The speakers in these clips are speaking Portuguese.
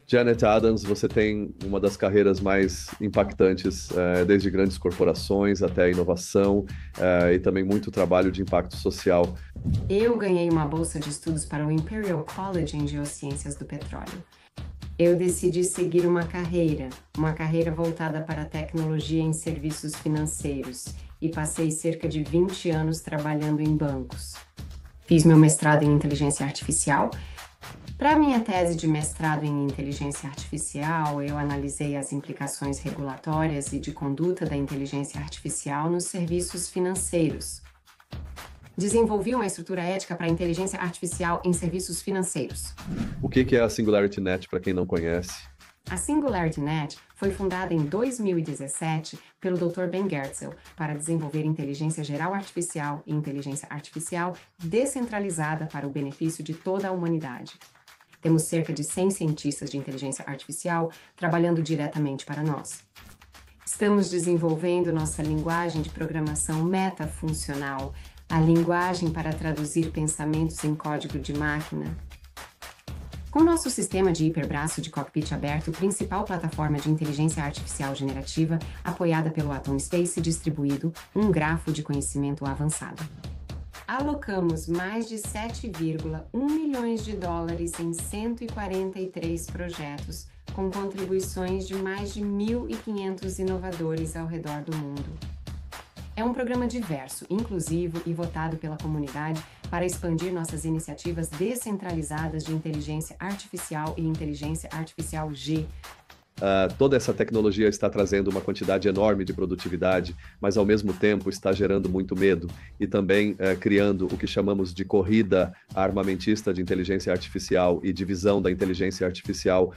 Janet Adams, você tem uma das carreiras mais impactantes, desde grandes corporações até a inovação, e também muito trabalho de impacto social. Eu ganhei uma bolsa de estudos para o Imperial College em Geociências do Petróleo. Eu decidi seguir uma carreira voltada para a tecnologia em serviços financeiros, e passei cerca de 20 anos trabalhando em bancos. Fiz meu mestrado em inteligência artificial. Para minha tese de mestrado em inteligência artificial, eu analisei as implicações regulatórias e de conduta da inteligência artificial nos serviços financeiros. Desenvolvi uma estrutura ética para a inteligência artificial em serviços financeiros. O que é a SingularityNet, para quem não conhece? A SingularityNet foi fundada em 2017 pelo Dr. Ben Goertzel para desenvolver inteligência geral artificial e inteligência artificial descentralizada para o benefício de toda a humanidade. Temos cerca de 100 cientistas de inteligência artificial trabalhando diretamente para nós. Estamos desenvolvendo nossa linguagem de programação metafuncional, a linguagem para traduzir pensamentos em código de máquina. Com nosso sistema de hiperbraço de cockpit aberto, principal plataforma de inteligência artificial generativa, apoiada pelo Atom Space distribuído, um grafo de conhecimento avançado. Alocamos mais de 7,1 milhões de dólares em 143 projetos, com contribuições de mais de 1.500 inovadores ao redor do mundo. É um programa diverso, inclusivo e votado pela comunidade para expandir nossas iniciativas descentralizadas de inteligência artificial e inteligência artificial G. Toda essa tecnologia está trazendo uma quantidade enorme de produtividade, mas ao mesmo tempo está gerando muito medo e também criando o que chamamos de corrida armamentista de inteligência artificial e divisão da inteligência artificial.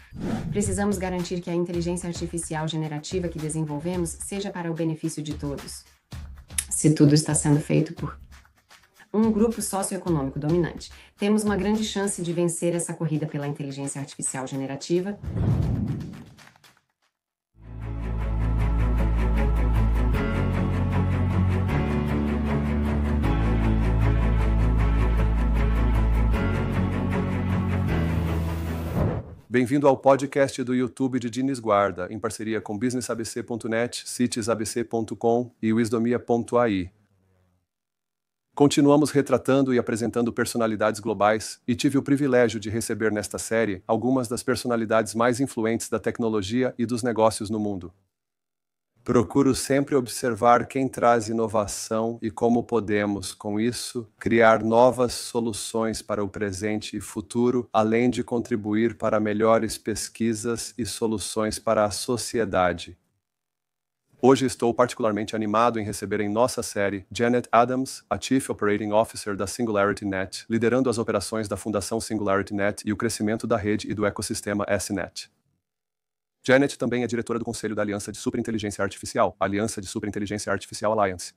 Precisamos garantir que a inteligência artificial generativa que desenvolvemos seja para o benefício de todos. Se tudo está sendo feito por um grupo socioeconômico dominante, temos uma grande chance de vencer essa corrida pela inteligência artificial generativa. Bem-vindo ao podcast do YouTube de Diniz Guarda, em parceria com businessabc.net, citesabc.com e wisdomia.ai. Continuamos retratando e apresentando personalidades globais, e tive o privilégio de receber nesta série algumas das personalidades mais influentes da tecnologia e dos negócios no mundo. Procuro sempre observar quem traz inovação e como podemos, com isso, criar novas soluções para o presente e futuro, além de contribuir para melhores pesquisas e soluções para a sociedade. Hoje estou particularmente animado em receber em nossa série Janet Adams, a Chief Operating Officer da SingularityNet, liderando as operações da Fundação SingularityNet e o crescimento da rede e do ecossistema SNet. Janet também é diretora do Conselho da Aliança de Superinteligência Artificial, a Aliança de Superinteligência Artificial Alliance.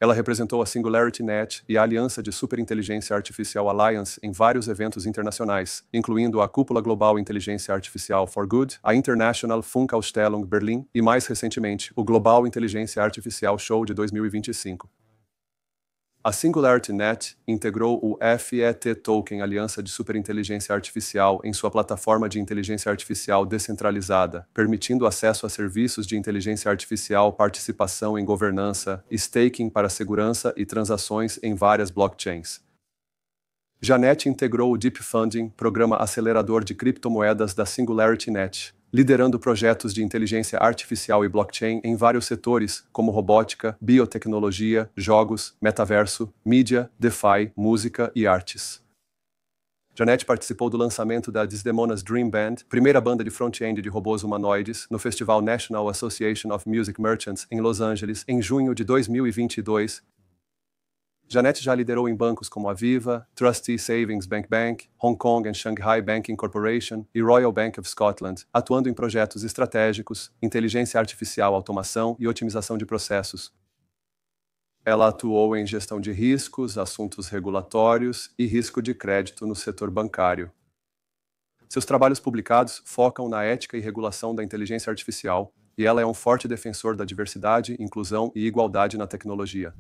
Ela representou a SingularityNet e a Aliança de Superinteligência Artificial Alliance em vários eventos internacionais, incluindo a Cúpula Global Inteligência Artificial for Good, a International Funkausstellung Berlin e, mais recentemente, o Global Inteligência Artificial Show de 2025. A SingularityNet integrou o FET Token Aliança de Superinteligência Artificial em sua plataforma de inteligência artificial descentralizada, permitindo acesso a serviços de inteligência artificial, participação em governança, staking para segurança e transações em várias blockchains. Janet integrou o Deep Funding, programa acelerador de criptomoedas da SingularityNet, liderando projetos de inteligência artificial e blockchain em vários setores, como robótica, biotecnologia, jogos, metaverso, mídia, DeFi, música e artes. Janet participou do lançamento da Desdemona's Dream Band, primeira banda de front-end de robôs humanoides, no Festival National Association of Music Merchants, em Los Angeles, em junho de 2022. Janet já liderou em bancos como a Viva, Trustee Savings Bank, Hong Kong and Shanghai Banking Corporation e Royal Bank of Scotland, atuando em projetos estratégicos, inteligência artificial, automação e otimização de processos. Ela atuou em gestão de riscos, assuntos regulatórios e risco de crédito no setor bancário. Seus trabalhos publicados focam na ética e regulação da inteligência artificial, e ela é um forte defensor da diversidade, inclusão e igualdade na tecnologia.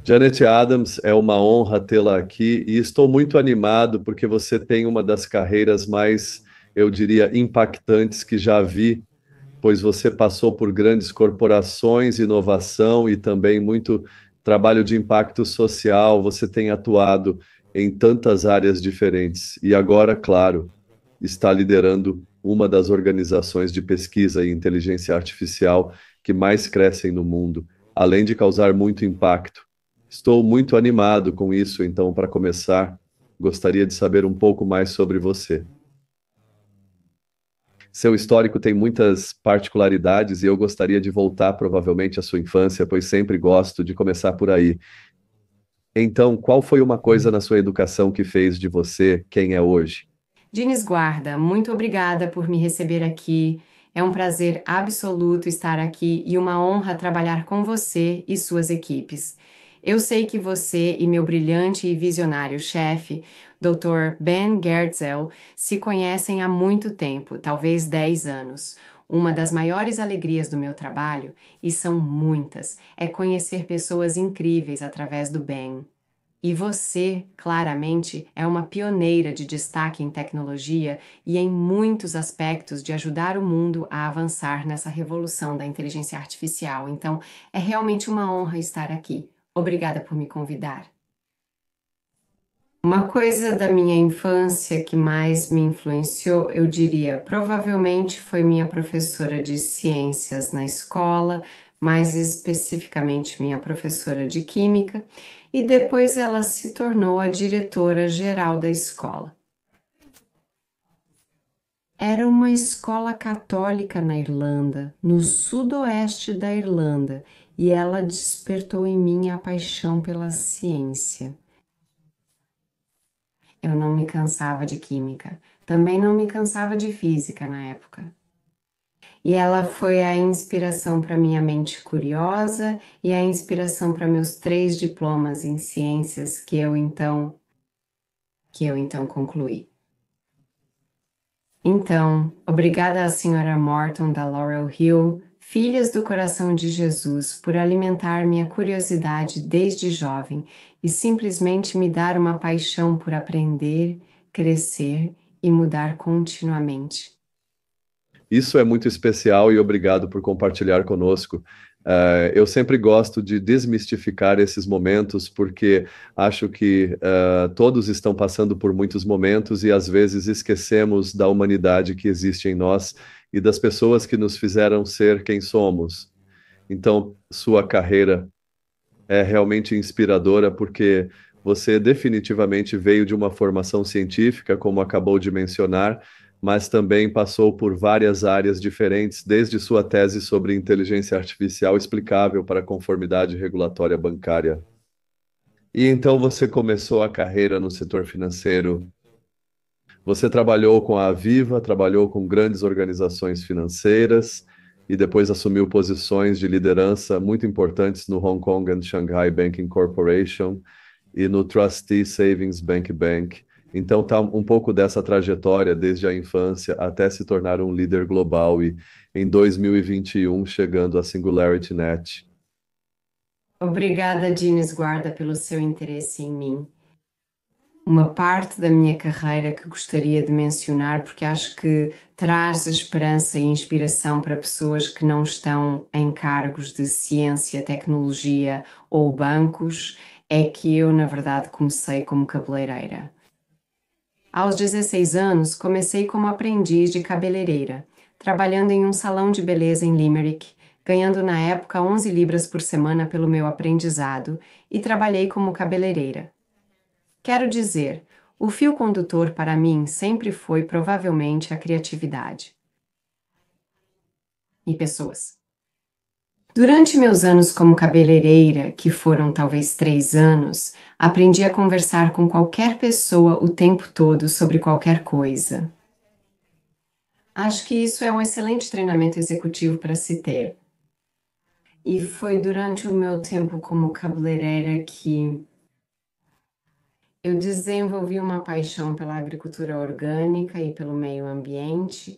Janet Adams, é uma honra tê-la aqui e estou muito animado porque você tem uma das carreiras mais eu diria, impactantes que já vi, pois você passou por grandes corporações, inovação e também muito trabalho de impacto social. Você tem atuado em tantas áreas diferentes e agora, claro, está liderando uma das organizações de pesquisa em inteligência artificial que mais crescem no mundo, além de causar muito impacto. Estou muito animado com isso, então, para começar, gostaria de saber um pouco mais sobre você. Seu histórico tem muitas particularidades e eu gostaria de voltar provavelmente à sua infância, pois sempre gosto de começar por aí. Então, qual foi uma coisa na sua educação que fez de você quem é hoje? Dines Guarda, muito obrigada por me receber aqui. É um prazer absoluto estar aqui e uma honra trabalhar com você e suas equipes. Eu sei que você e meu brilhante e visionário chefe, Dr. Ben Goertzel, se conhecem há muito tempo, talvez 10 anos. Uma das maiores alegrias do meu trabalho, e são muitas, é conhecer pessoas incríveis através do Ben. E você, claramente, é uma pioneira de destaque em tecnologia e em muitos aspectos de ajudar o mundo a avançar nessa revolução da inteligência artificial. Então, é realmente uma honra estar aqui. Obrigada por me convidar. Uma coisa da minha infância que mais me influenciou, eu diria, provavelmente foi minha professora de ciências na escola, mais especificamente minha professora de química, e depois ela se tornou a diretora geral da escola. Era uma escola católica na Irlanda, no sudoeste da Irlanda, e ela despertou em mim a paixão pela ciência. Eu não me cansava de química, também não me cansava de física na época. E ela foi a inspiração para minha mente curiosa e a inspiração para meus 3 diplomas em ciências que eu então concluí. Então, obrigada à senhora Morton da Laurel Hill, Filhas do Coração de Jesus, por alimentar minha curiosidade desde jovem e simplesmente me dar uma paixão por aprender, crescer e mudar continuamente. Isso é muito especial e obrigado por compartilhar conosco. Eu sempre gosto de desmistificar esses momentos, porque acho que todos estão passando por muitos momentos e às vezes esquecemos da humanidade que existe em nós e das pessoas que nos fizeram ser quem somos. Então, sua carreira é realmente inspiradora, porque você definitivamente veio de uma formação científica, como acabou de mencionar, mas também passou por várias áreas diferentes, desde sua tese sobre inteligência artificial explicável para a conformidade regulatória bancária. E então você começou a carreira no setor financeiro. Você trabalhou com a Aviva, trabalhou com grandes organizações financeiras e depois assumiu posições de liderança muito importantes no Hong Kong and Shanghai Banking Corporation e no Trustee Savings Bank. Então tá um pouco dessa trajetória desde a infância até se tornar um líder global e em 2021 chegando à Singularity Net. Obrigada, Dines Guarda, pelo seu interesse em mim. Uma parte da minha carreira que gostaria de mencionar, porque acho que traz esperança e inspiração para pessoas que não estão em cargos de ciência, tecnologia ou bancos, é que eu, na verdade, comecei como cabeleireira. Aos 16 anos, comecei como aprendiz de cabeleireira, trabalhando em um salão de beleza em Limerick, ganhando na época 11 libras por semana pelo meu aprendizado, e trabalhei como cabeleireira. Quero dizer, o fio condutor para mim sempre foi provavelmente a criatividade. E pessoas. Durante meus anos como cabeleireira, que foram talvez 3 anos, aprendi a conversar com qualquer pessoa o tempo todo sobre qualquer coisa. Acho que isso é um excelente treinamento executivo para se ter. E foi durante o meu tempo como cabeleireira que eu desenvolvi uma paixão pela agricultura orgânica e pelo meio ambiente.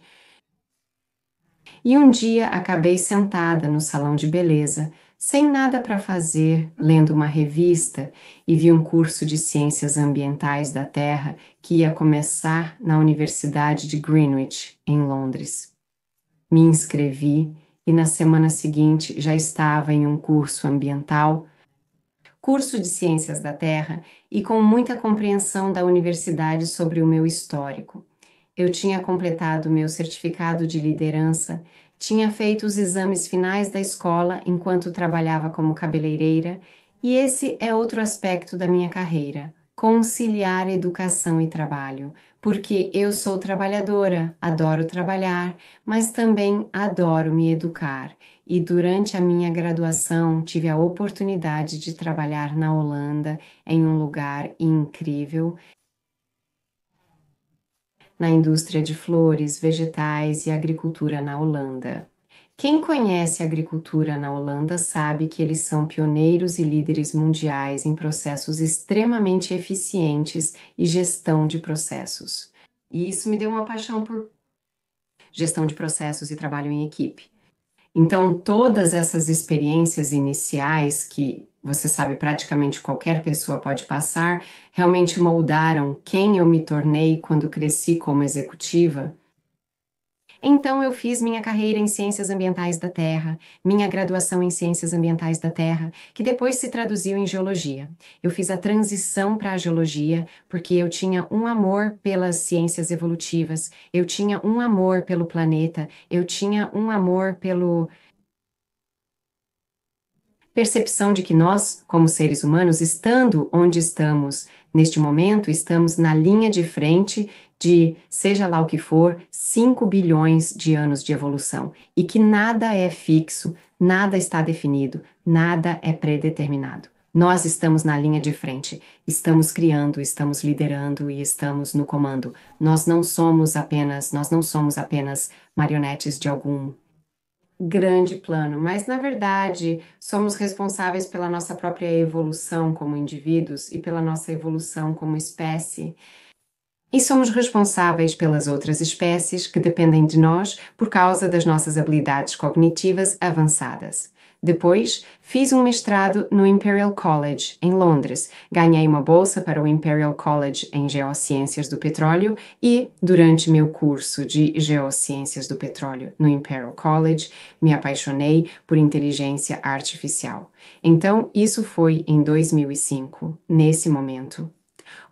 E um dia acabei sentada no salão de beleza, sem nada para fazer, lendo uma revista, e vi um curso de Ciências Ambientais da Terra que ia começar na Universidade de Greenwich, em Londres. Me inscrevi e na semana seguinte já estava em um curso ambiental, curso de Ciências da Terra e com muita compreensão da universidade sobre o meu histórico. Eu tinha completado meu certificado de liderança, tinha feito os exames finais da escola enquanto trabalhava como cabeleireira, e esse é outro aspecto da minha carreira: conciliar educação e trabalho, porque eu sou trabalhadora, adoro trabalhar, mas também adoro me educar. E durante a minha graduação tive a oportunidade de trabalhar na Holanda, em um lugar incrível, na indústria de flores, vegetais e agricultura na Holanda. Quem conhece a agricultura na Holanda sabe que eles são pioneiros e líderes mundiais em processos extremamente eficientes e gestão de processos. E isso me deu uma paixão por gestão de processos e trabalho em equipe. Então, todas essas experiências iniciais que você sabe praticamente qualquer pessoa pode passar, realmente moldaram quem eu me tornei quando cresci como executiva. Então, eu fiz minha carreira em Ciências Ambientais da Terra, minha graduação em Ciências Ambientais da Terra, que depois se traduziu em Geologia. Eu fiz a transição para a Geologia porque eu tinha um amor pelas ciências evolutivas, eu tinha um amor pelo planeta, eu tinha um amor pelo percepção de que nós, como seres humanos, estando onde estamos neste momento, estamos na linha de frente de, seja lá o que for, 5 bilhões de anos de evolução e que nada é fixo, nada está definido, nada é predeterminado. Nós estamos na linha de frente, estamos criando, estamos liderando e estamos no comando. Nós não somos apenas marionetes de algum grande plano, mas na verdade somos responsáveis pela nossa própria evolução como indivíduos e pela nossa evolução como espécie. E somos responsáveis pelas outras espécies que dependem de nós por causa das nossas habilidades cognitivas avançadas. Depois, fiz um mestrado no Imperial College, em Londres. Ganhei uma bolsa para o Imperial College em Geociências do Petróleo e, durante meu curso de Geociências do Petróleo no Imperial College, me apaixonei por inteligência artificial. Então, isso foi em 2005, nesse momento.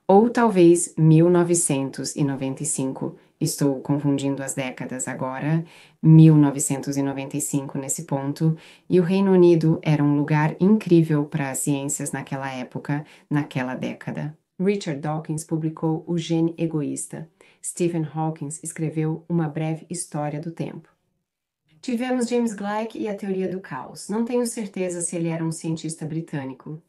Ou talvez 1995. Estou confundindo as décadas agora. 1995 nesse ponto. E o Reino Unido era um lugar incrível para as ciências naquela época, naquela década. Richard Dawkins publicou O Gene Egoísta. Stephen Hawking escreveu Uma Breve História do Tempo. Tivemos James Gleick e a Teoria do Caos. Não tenho certeza se ele era um cientista britânico.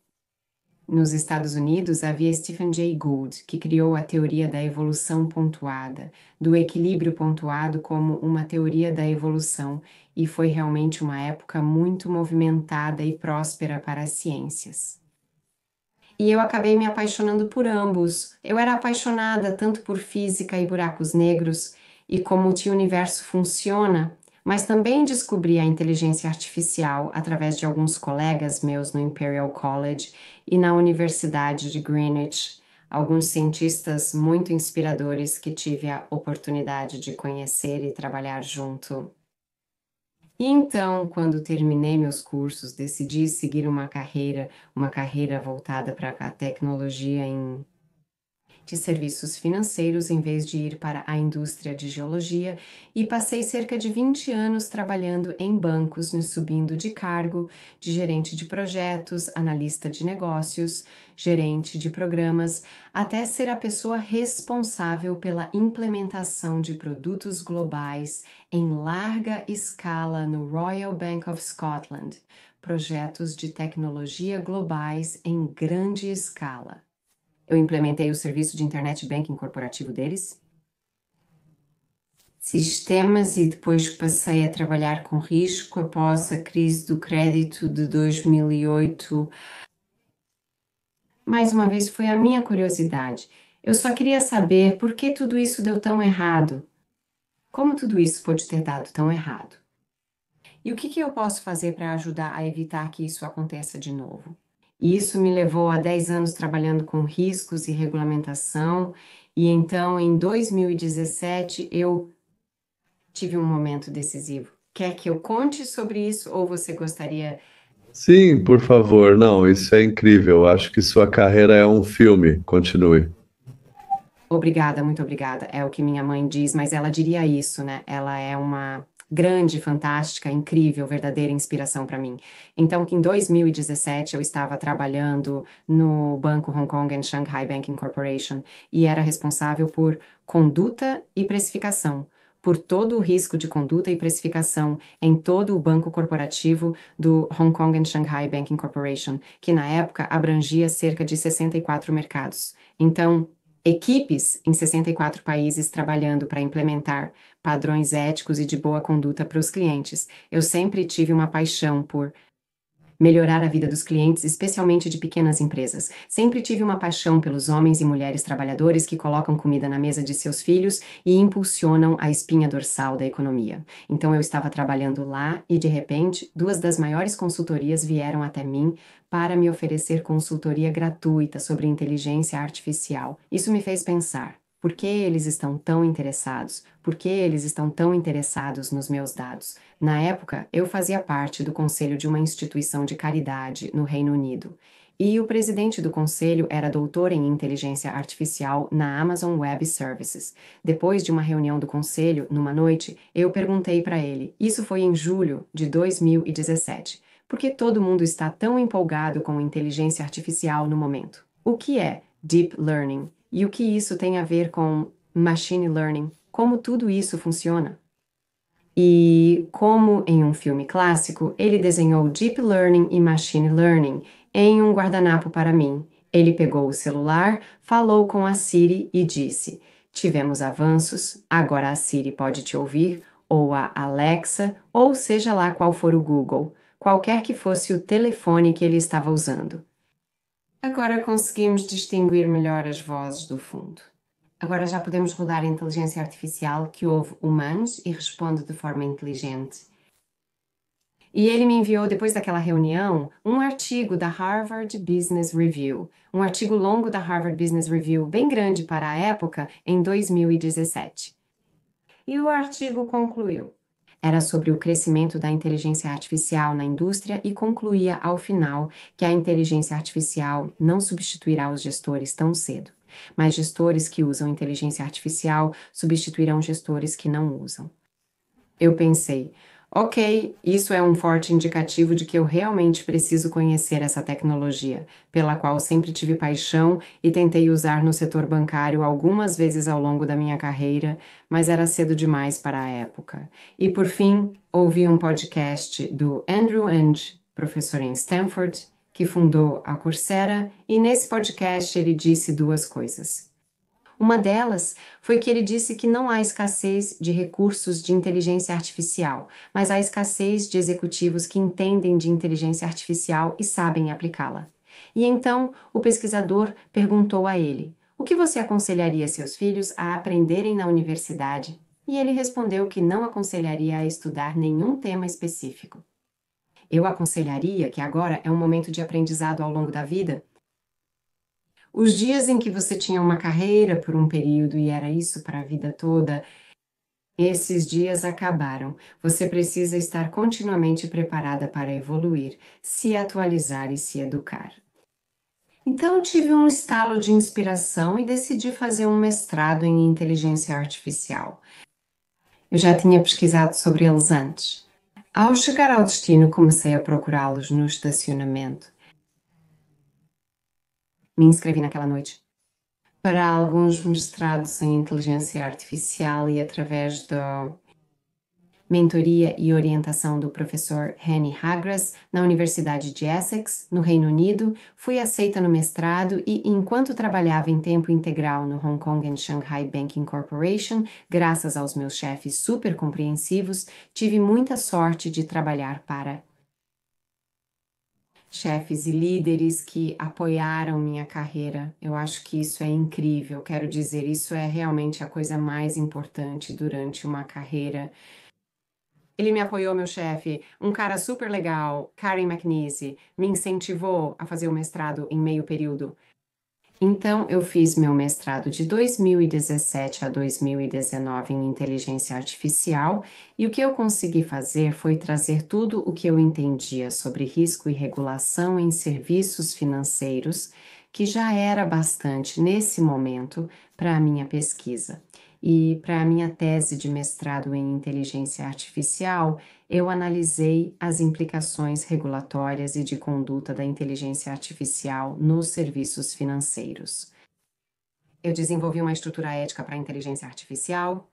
Nos Estados Unidos, havia Stephen Jay Gould, que criou a teoria da evolução pontuada, do equilíbrio pontuado como uma teoria da evolução, e foi realmente uma época muito movimentada e próspera para as ciências. E eu acabei me apaixonando por ambos. Eu era apaixonada tanto por física e buracos negros e como o universo funciona, mas também descobri a inteligência artificial através de alguns colegas meus no Imperial College e na Universidade de Greenwich, alguns cientistas muito inspiradores que tive a oportunidade de conhecer e trabalhar junto. E então, quando terminei meus cursos, decidi seguir uma carreira voltada para a tecnologia de serviços financeiros em vez de ir para a indústria de geologia, e passei cerca de 20 anos trabalhando em bancos, subindo de cargo de gerente de projetos, analista de negócios, gerente de programas, até ser a pessoa responsável pela implementação de produtos globais em larga escala no Royal Bank of Scotland, projetos de tecnologia globais em grande escala. Eu implementei o serviço de internet banking corporativo deles, sistemas, e depois passei a trabalhar com risco após a crise do crédito de 2008. Mais uma vez, foi a minha curiosidade. Eu só queria saber por que tudo isso deu tão errado. Como tudo isso pode ter dado tão errado? E o que eu posso fazer para ajudar a evitar que isso aconteça de novo? E isso me levou a 10 anos trabalhando com riscos e regulamentação, e então em 2017 eu tive um momento decisivo. Quer que eu conte sobre isso ou você gostaria? Sim, por favor. Não, isso é incrível. Acho que sua carreira é um filme. Continue. Obrigada, muito obrigada. É o que minha mãe diz, mas ela diria isso, né? Ela é uma grande, fantástica, incrível, verdadeira inspiração para mim. Então, que em 2017 eu estava trabalhando no Banco Hong Kong and Shanghai Banking Corporation e era responsável por conduta e precificação, por todo o risco de conduta e precificação em todo o banco corporativo do Hong Kong and Shanghai Banking Corporation, que na época abrangia cerca de 64 mercados. Então, equipes em 64 países trabalhando para implementar padrões éticos e de boa conduta para os clientes. Eu sempre tive uma paixão por melhorar a vida dos clientes, especialmente de pequenas empresas. Sempre tive uma paixão pelos homens e mulheres trabalhadores que colocam comida na mesa de seus filhos e impulsionam a espinha dorsal da economia. Então eu estava trabalhando lá e, de repente, duas das maiores consultorias vieram até mim para me oferecer consultoria gratuita sobre inteligência artificial. Isso me fez pensar. Por que eles estão tão interessados? Por que eles estão tão interessados nos meus dados? Na época, eu fazia parte do conselho de uma instituição de caridade no Reino Unido. E o presidente do conselho era doutor em inteligência artificial na Amazon Web Services. Depois de uma reunião do conselho, numa noite, eu perguntei para ele, isso foi em julho de 2017, por que todo mundo está tão empolgado com inteligência artificial no momento? O que é Deep Learning? E o que isso tem a ver com Machine Learning? Como tudo isso funciona? E, como em um filme clássico, ele desenhou Deep Learning e Machine Learning em um guardanapo para mim. Ele pegou o celular, falou com a Siri e disse: tivemos avanços, agora a Siri pode te ouvir, ou a Alexa, ou seja lá qual for o Google, qualquer que fosse o telefone que ele estava usando. Agora conseguimos distinguir melhor as vozes do fundo. Agora já podemos rodar a inteligência artificial que ouve humanos e responde de forma inteligente. E ele me enviou, depois daquela reunião, um artigo da Harvard Business Review, um artigo longo da Harvard Business Review, bem grande para a época, em 2017. E o artigo concluiu. Era sobre o crescimento da inteligência artificial na indústria e concluía, ao final, que a inteligência artificial não substituirá os gestores tão cedo, mas gestores que usam inteligência artificial substituirão gestores que não usam. Eu pensei, ok, isso é um forte indicativo de que eu realmente preciso conhecer essa tecnologia, pela qual sempre tive paixão e tentei usar no setor bancário algumas vezes ao longo da minha carreira, mas era cedo demais para a época. E por fim, ouvi um podcast do Andrew Ng, professor em Stanford, que fundou a Coursera, e nesse podcast ele disse duas coisas. Uma delas foi que ele disse que não há escassez de recursos de inteligência artificial, mas há escassez de executivos que entendem de inteligência artificial e sabem aplicá-la. E então o pesquisador perguntou a ele: o que você aconselharia seus filhos a aprenderem na universidade? E ele respondeu que não aconselharia a estudar nenhum tema específico. Eu aconselharia que agora é um momento de aprendizado ao longo da vida. Os dias em que você tinha uma carreira por um período e era isso para a vida toda, esses dias acabaram. Você precisa estar continuamente preparada para evoluir, se atualizar e se educar. Então tive um estalo de inspiração e decidi fazer um mestrado em inteligência artificial. Eu já tinha pesquisado sobre eles antes. Ao chegar ao destino, comecei a procurá-los no estacionamento. Me inscrevi naquela noite para alguns mestrados em inteligência artificial e através da mentoria e orientação do professor Henry Hagras na Universidade de Essex, no Reino Unido, fui aceita no mestrado e, enquanto trabalhava em tempo integral no Hong Kong and Shanghai Banking Corporation, graças aos meus chefes super compreensivos, tive muita sorte de trabalhar para chefes e líderes que apoiaram minha carreira. Eu acho que isso é incrível. Quero dizer, isso é realmente a coisa mais importante durante uma carreira. Ele me apoiou, meu chefe, um cara super legal, Karen McNeese, me incentivou a fazer o mestrado em meio período. Então, eu fiz meu mestrado de 2017 a 2019 em inteligência artificial, e o que eu consegui fazer foi trazer tudo o que eu entendia sobre risco e regulação em serviços financeiros, que já era bastante nesse momento para a minha pesquisa. E para a minha tese de mestrado em inteligência artificial, eu analisei as implicações regulatórias e de conduta da inteligência artificial nos serviços financeiros. Eu desenvolvi uma estrutura ética para a inteligência artificial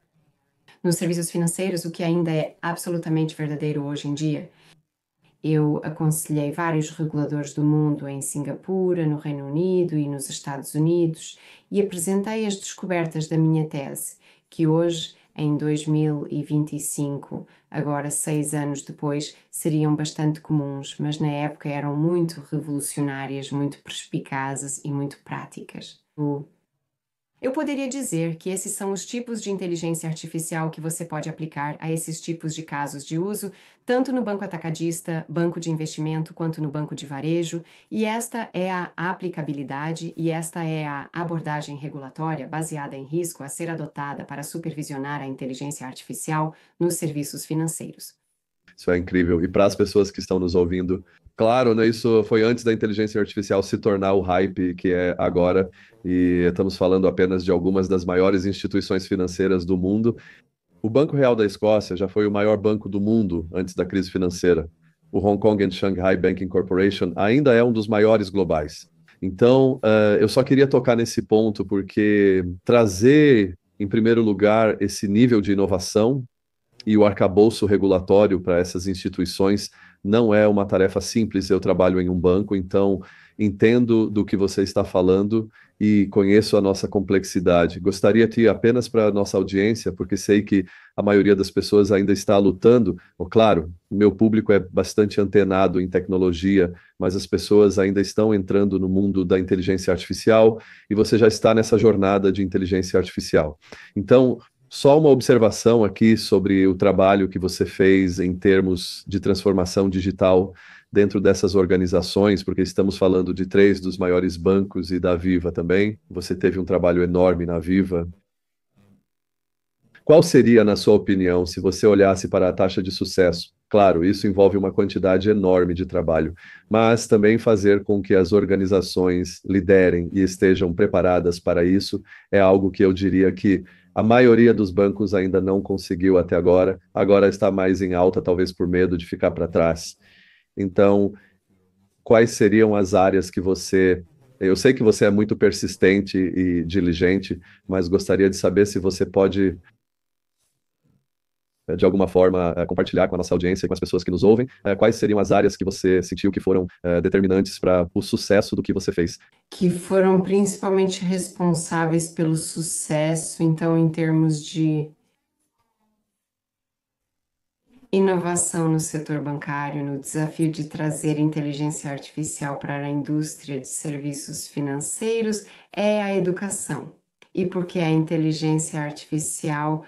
nos serviços financeiros, o que ainda é absolutamente verdadeiro hoje em dia. Eu aconselhei vários reguladores do mundo em Singapura, no Reino Unido e nos Estados Unidos e apresentei as descobertas da minha tese, que hoje, em 2025, agora 6 anos depois, seriam bastante comuns, mas na época eram muito revolucionárias, muito perspicazes e muito práticas. Eu poderia dizer que esses são os tipos de inteligência artificial que você pode aplicar a esses tipos de casos de uso, tanto no banco atacadista, banco de investimento, quanto no banco de varejo, e esta é a aplicabilidade e esta é a abordagem regulatória baseada em risco a ser adotada para supervisionar a inteligência artificial nos serviços financeiros. Isso é incrível. E para as pessoas que estão nos ouvindo, claro, né, isso foi antes da inteligência artificial se tornar o hype que é agora, e estamos falando apenas de algumas das maiores instituições financeiras do mundo. O Banco Real da Escócia já foi o maior banco do mundo antes da crise financeira. O Hong Kong and Shanghai Banking Corporation ainda é um dos maiores globais. Então, eu só queria tocar nesse ponto porque trazer, em primeiro lugar, esse nível de inovação e o arcabouço regulatório para essas instituições não é uma tarefa simples. Eu trabalho em um banco, então entendo do que você está falando e conheço a nossa complexidade. Gostaria de apenas para a nossa audiência, porque sei que a maioria das pessoas ainda está lutando. Claro, o meu público é bastante antenado em tecnologia, mas as pessoas ainda estão entrando no mundo da inteligência artificial e você já está nessa jornada de inteligência artificial. Então, só uma observação aqui sobre o trabalho que você fez em termos de transformação digital dentro dessas organizações, porque estamos falando de 3 dos maiores bancos e da Viva também. Você teve um trabalho enorme na Viva. Qual seria, na sua opinião, se você olhasse para a taxa de sucesso? Claro, isso envolve uma quantidade enorme de trabalho, mas também fazer com que as organizações liderem e estejam preparadas para isso é algo que eu diria que a maioria dos bancos ainda não conseguiu até agora, agora está mais em alta, talvez por medo de ficar para trás. Então, quais seriam as áreas que você. Eu sei que você é muito persistente e diligente, mas gostaria de saber se você pode de alguma forma, compartilhar com a nossa audiência, com as pessoas que nos ouvem, quais seriam as áreas que você sentiu que foram determinantes para o sucesso do que você fez? Que foram principalmente responsáveis pelo sucesso, então, em termos de inovação no setor bancário, no desafio de trazer inteligência artificial para a indústria de serviços financeiros, é a educação. E porque a inteligência artificial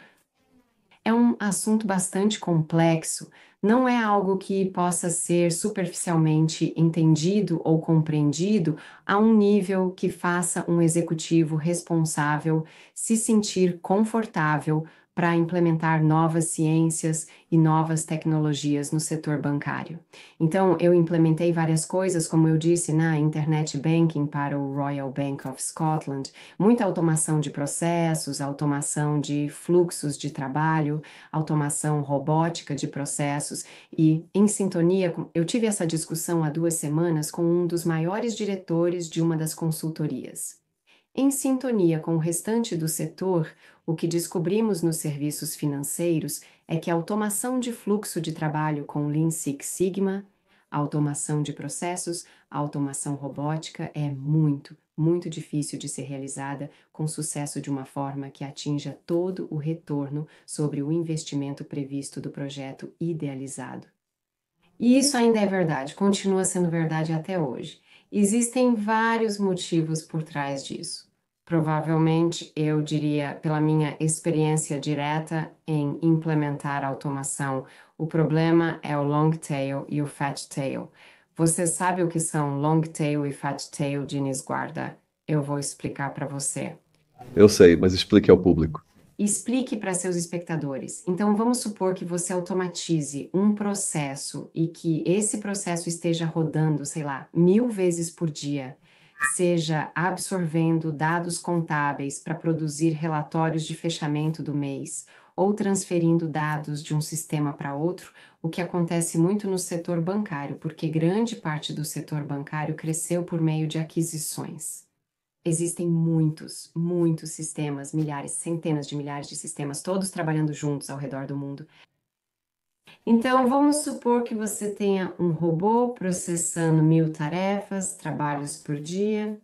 é um assunto bastante complexo, não é algo que possa ser superficialmente entendido ou compreendido a um nível que faça um executivo responsável se sentir confortável para implementar novas ciências e novas tecnologias no setor bancário. Então, eu implementei várias coisas, como eu disse, na Internet Banking para o Royal Bank of Scotland, muita automação de processos, automação de fluxos de trabalho, automação robótica de processos e, em sintonia com... Eu tive essa discussão há 2 semanas com um dos maiores diretores de uma das consultorias. Em sintonia com o restante do setor, o que descobrimos nos serviços financeiros é que a automação de fluxo de trabalho com Lean Six Sigma, a automação de processos, a automação robótica é muito difícil de ser realizada com sucesso de uma forma que atinja todo o retorno sobre o investimento previsto do projeto idealizado. E isso ainda é verdade, continua sendo verdade até hoje. Existem vários motivos por trás disso. Provavelmente, eu diria, pela minha experiência direta em implementar automação, o problema é o long tail e o fat tail. Você sabe o que são long tail e fat tail, Diniz Guarda? Eu vou explicar para você. Eu sei, mas explique ao público. Explique para seus espectadores. Então, vamos supor que você automatize um processo e que esse processo esteja rodando, sei lá, 1000 vezes por dia, seja absorvendo dados contábeis para produzir relatórios de fechamento do mês ou transferindo dados de um sistema para outro, o que acontece muito no setor bancário, porque grande parte do setor bancário cresceu por meio de aquisições. Existem muitos, muitos sistemas, milhares, centenas de milhares de sistemas, todos trabalhando juntos ao redor do mundo. Então, vamos supor que você tenha um robô processando 1000 tarefas, trabalhos por dia.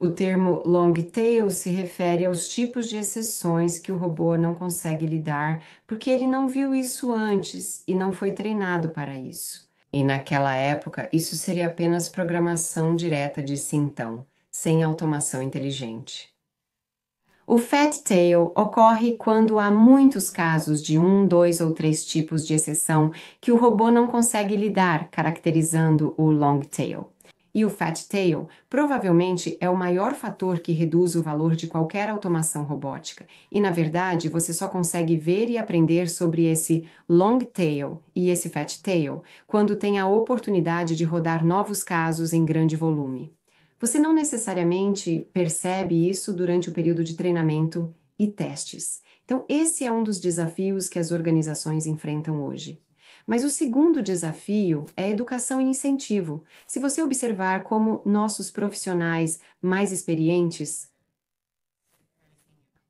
O termo long tail se refere aos tipos de exceções que o robô não consegue lidar, porque ele não viu isso antes e não foi treinado para isso. E naquela época, isso seria apenas programação direta de então, sem automação inteligente. O fat tail ocorre quando há muitos casos de 1, 2 ou 3 tipos de exceção que o robô não consegue lidar, caracterizando o long tail. E o fat tail provavelmente é o maior fator que reduz o valor de qualquer automação robótica. E, na verdade, você só consegue ver e aprender sobre esse long tail e esse fat tail quando tem a oportunidade de rodar novos casos em grande volume. Você não necessariamente percebe isso durante o período de treinamento e testes. Então, esse é um dos desafios que as organizações enfrentam hoje. Mas o segundo desafio é a educação e incentivo. Se você observar como nossos profissionais mais experientes,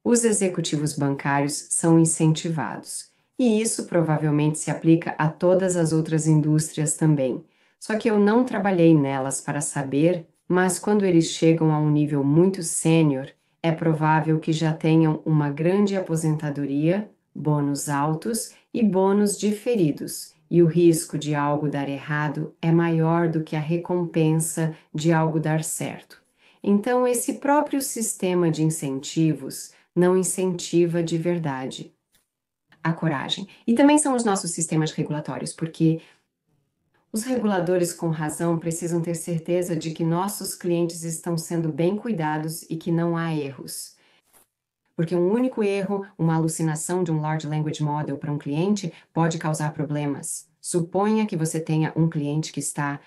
os executivos bancários são incentivados. E isso provavelmente se aplica a todas as outras indústrias também. Só que eu não trabalhei nelas para saber, mas quando eles chegam a um nível muito sênior, é provável que já tenham uma grande aposentadoria, bônus altos e bônus diferidos, e o risco de algo dar errado é maior do que a recompensa de algo dar certo. Então, esse próprio sistema de incentivos não incentiva de verdade a coragem. E também são os nossos sistemas regulatórios, porque os reguladores, com razão, precisam ter certeza de que nossos clientes estão sendo bem cuidados e que não há erros. Porque um único erro, uma alucinação de um Large Language Model para um cliente, pode causar problemas. Suponha que você tenha um cliente que está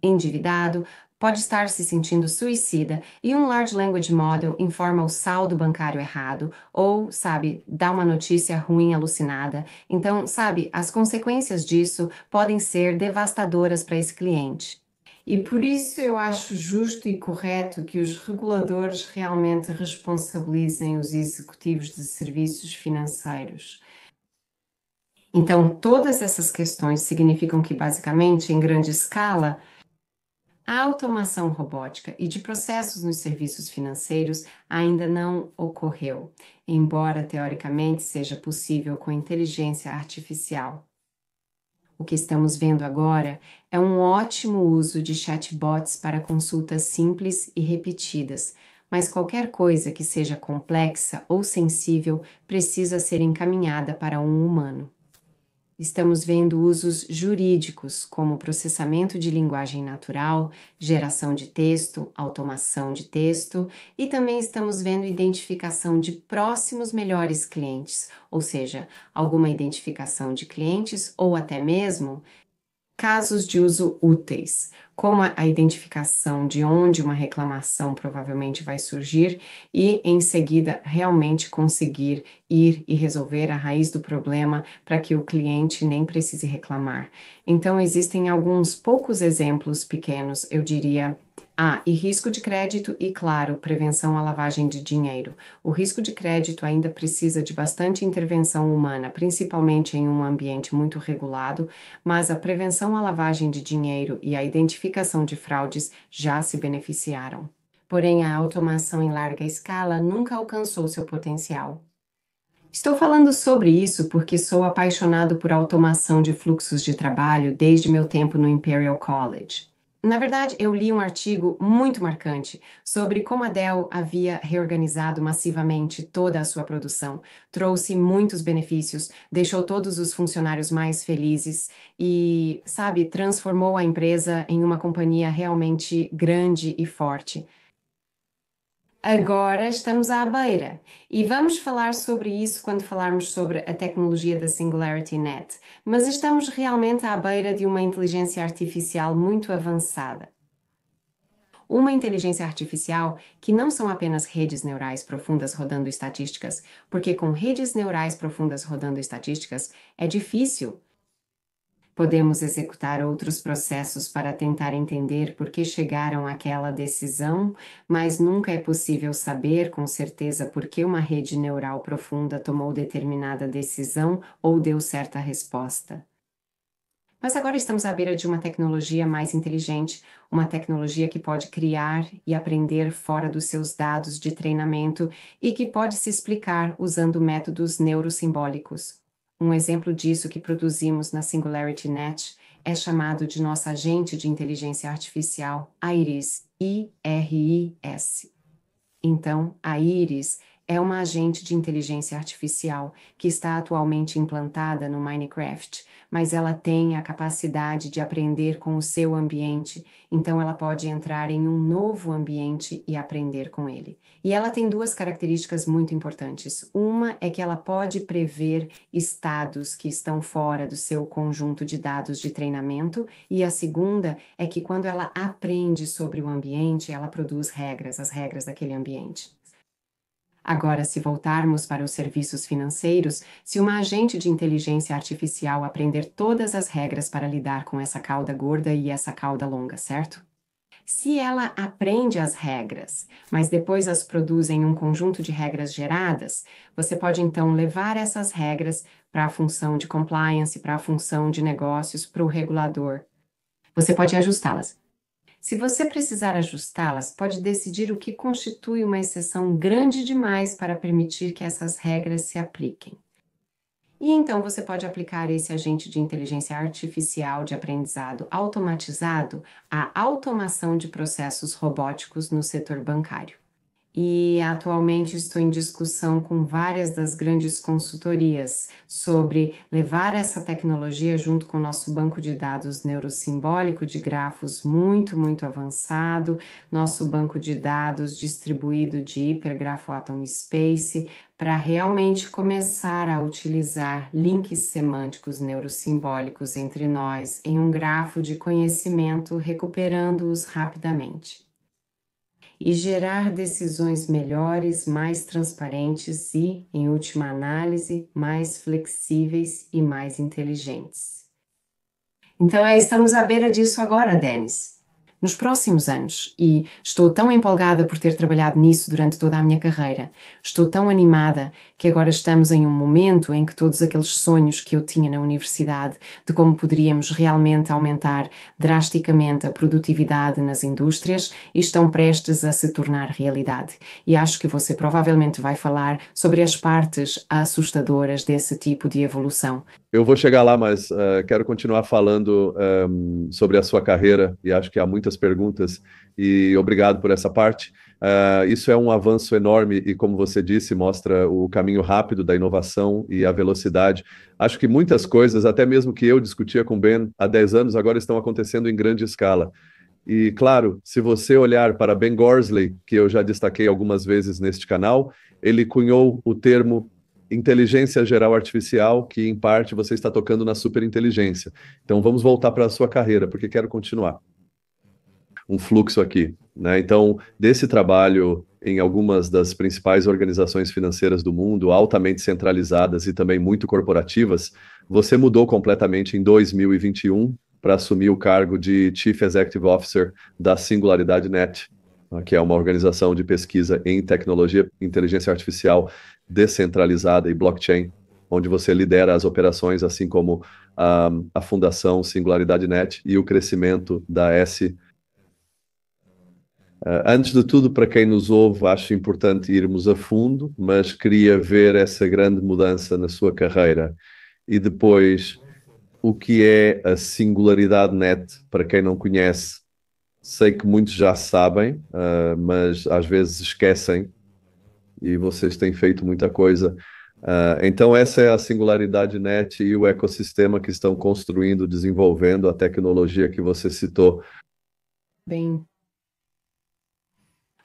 endividado, pode estar se sentindo suicida e um Large Language Model informa o saldo bancário errado ou, sabe, dá uma notícia ruim alucinada. Então, sabe, as consequências disso podem ser devastadoras para esse cliente. E por isso eu acho justo e correto que os reguladores realmente responsabilizem os executivos de serviços financeiros. Então, todas essas questões significam que, basicamente, em grande escala, a automação robótica e de processos nos serviços financeiros ainda não ocorreu, embora teoricamente seja possível com inteligência artificial. O que estamos vendo agora é um ótimo uso de chatbots para consultas simples e repetidas, mas qualquer coisa que seja complexa ou sensível precisa ser encaminhada para um humano. Estamos vendo usos jurídicos, como processamento de linguagem natural, geração de texto, automação de texto, e também estamos vendo identificação de próximos melhores clientes, ou seja, alguma identificação de clientes ou até mesmo casos de uso úteis, como a identificação de onde uma reclamação provavelmente vai surgir e, em seguida, realmente conseguir ir e resolver a raiz do problema para que o cliente nem precise reclamar. Então, existem alguns poucos exemplos pequenos, eu diria. E risco de crédito e, claro, prevenção à lavagem de dinheiro. O risco de crédito ainda precisa de bastante intervenção humana, principalmente em um ambiente muito regulado, mas a prevenção à lavagem de dinheiro e a identificação de fraudes já se beneficiaram. Porém, a automação em larga escala nunca alcançou seu potencial. Estou falando sobre isso porque sou apaixonado por automação de fluxos de trabalho desde meu tempo no Imperial College. Na verdade, eu li um artigo muito marcante sobre como a Dell havia reorganizado massivamente toda a sua produção, trouxe muitos benefícios, deixou todos os funcionários mais felizes e, sabe, transformou a empresa em uma companhia realmente grande e forte. Agora estamos à beira e vamos falar sobre isso quando falarmos sobre a tecnologia da Singularity Net, mas estamos realmente à beira de uma inteligência artificial muito avançada. Uma inteligência artificial que não são apenas redes neurais profundas rodando estatísticas, porque com redes neurais profundas rodando estatísticas é difícil. Podemos executar outros processos para tentar entender por que chegaram àquela decisão, mas nunca é possível saber com certeza por que uma rede neural profunda tomou determinada decisão ou deu certa resposta. Mas agora estamos à beira de uma tecnologia mais inteligente, uma tecnologia que pode criar e aprender fora dos seus dados de treinamento e que pode se explicar usando métodos neurosimbólicos. Um exemplo disso que produzimos na Singularity Net é chamado de nosso agente de inteligência artificial, Iris, I-R-I-S. Então, a Iris é uma agente de inteligência artificial que está atualmente implantada no Minecraft, mas ela tem a capacidade de aprender com o seu ambiente, então ela pode entrar em um novo ambiente e aprender com ele. E ela tem duas características muito importantes. Uma é que ela pode prever estados que estão fora do seu conjunto de dados de treinamento, e a segunda é que quando ela aprende sobre o ambiente, ela produz regras, as regras daquele ambiente. Agora, se voltarmos para os serviços financeiros, se uma agente de inteligência artificial aprender todas as regras para lidar com essa cauda gorda e essa cauda longa, certo? Se ela aprende as regras, mas depois as produz em um conjunto de regras geradas, você pode então levar essas regras para a função de compliance, para a função de negócios, para o regulador. Você pode ajustá-las. Se você precisar ajustá-las, pode decidir o que constitui uma exceção grande demais para permitir que essas regras se apliquem. E então você pode aplicar esse agente de inteligência artificial de aprendizado automatizado à automação de processos robóticos no setor bancário. E atualmente estou em discussão com várias das grandes consultorias sobre levar essa tecnologia junto com o nosso banco de dados neurosimbólico de grafos muito avançado, nosso banco de dados distribuído de hipergrafo Atom Space, para realmente começar a utilizar links semânticos neurosimbólicos entre nós em um grafo de conhecimento, recuperando-os rapidamente e gerar decisões melhores, mais transparentes e, em última análise, mais flexíveis e mais inteligentes. Então, estamos à beira disso agora, Denis. Nos próximos anos, e estou tão empolgada por ter trabalhado nisso durante toda a minha carreira, estou tão animada que agora estamos em um momento em que todos aqueles sonhos que eu tinha na universidade de como poderíamos realmente aumentar drasticamente a produtividade nas indústrias estão prestes a se tornar realidade. E acho que você provavelmente vai falar sobre as partes assustadoras desse tipo de evolução. Eu vou chegar lá, mas quero continuar falando sobre a sua carreira e acho que há muitas perguntas e obrigado por essa parte. Isso é um avanço enorme e, como você disse, mostra o caminho rápido da inovação e a velocidade. Acho que muitas coisas, até mesmo que eu discutia com o Ben há 10 anos, agora estão acontecendo em grande escala. E, claro, se você olhar para Ben Gorsley, que eu já destaquei algumas vezes neste canal, ele cunhou o termo inteligência geral artificial, que em parte você está tocando na superinteligência. Então vamos voltar para a sua carreira, porque quero continuar. Um fluxo aqui, né? Então, desse trabalho em algumas das principais organizações financeiras do mundo, altamente centralizadas e também muito corporativas, você mudou completamente em 2021 para assumir o cargo de Chief Executive Officer da Singularity Net, que é uma organização de pesquisa em tecnologia, inteligência artificial descentralizada e blockchain, onde você lidera as operações, assim como a Fundação Singularity Net e o crescimento da S. Antes de tudo, para quem nos ouve, acho importante irmos a fundo, mas queria ver essa grande mudança na sua carreira. E depois, o que é a Singularidade Net, para quem não conhece, Sei que muitos já sabem, mas às vezes esquecem e vocês têm feito muita coisa. Então, essa é a Singularidade Net e o ecossistema que estão construindo, desenvolvendo a tecnologia que você citou. Bem,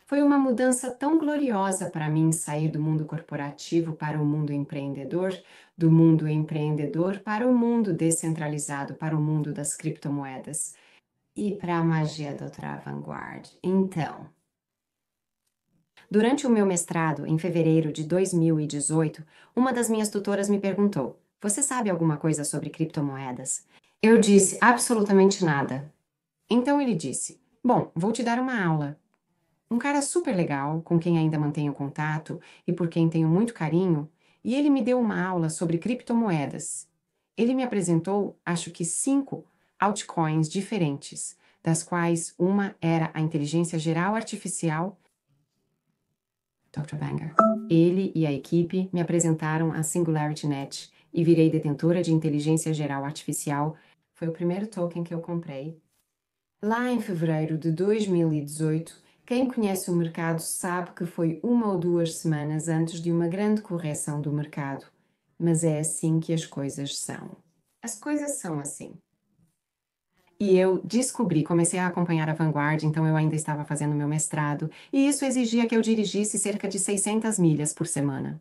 foi uma mudança tão gloriosa para mim sair do mundo corporativo para o mundo empreendedor, do mundo empreendedor para o mundo descentralizado, para o mundo das criptomoedas e para a magia da outra vanguarda. Então, durante o meu mestrado, em fevereiro de 2018, uma das minhas tutoras me perguntou: Você sabe alguma coisa sobre criptomoedas? Eu disse absolutamente nada. Então ele disse: Bom, vou te dar uma aula. Um cara super legal, com quem ainda mantenho contato e por quem tenho muito carinho, e ele me deu uma aula sobre criptomoedas. Ele me apresentou, acho que 5 altcoins diferentes, das quais uma era a inteligência geral artificial. Dr. Banger. Ele e a equipe me apresentaram a Singularity Net e virei detentora de inteligência geral artificial. Foi o primeiro token que eu comprei. Lá em fevereiro de 2018, quem conhece o mercado sabe que foi 1 ou 2 semanas antes de uma grande correção do mercado. Mas é assim que as coisas são. As coisas são assim. E eu descobri, comecei a acompanhar a Vanguard, então eu ainda estava fazendo meu mestrado, e isso exigia que eu dirigisse cerca de 600 milhas por semana.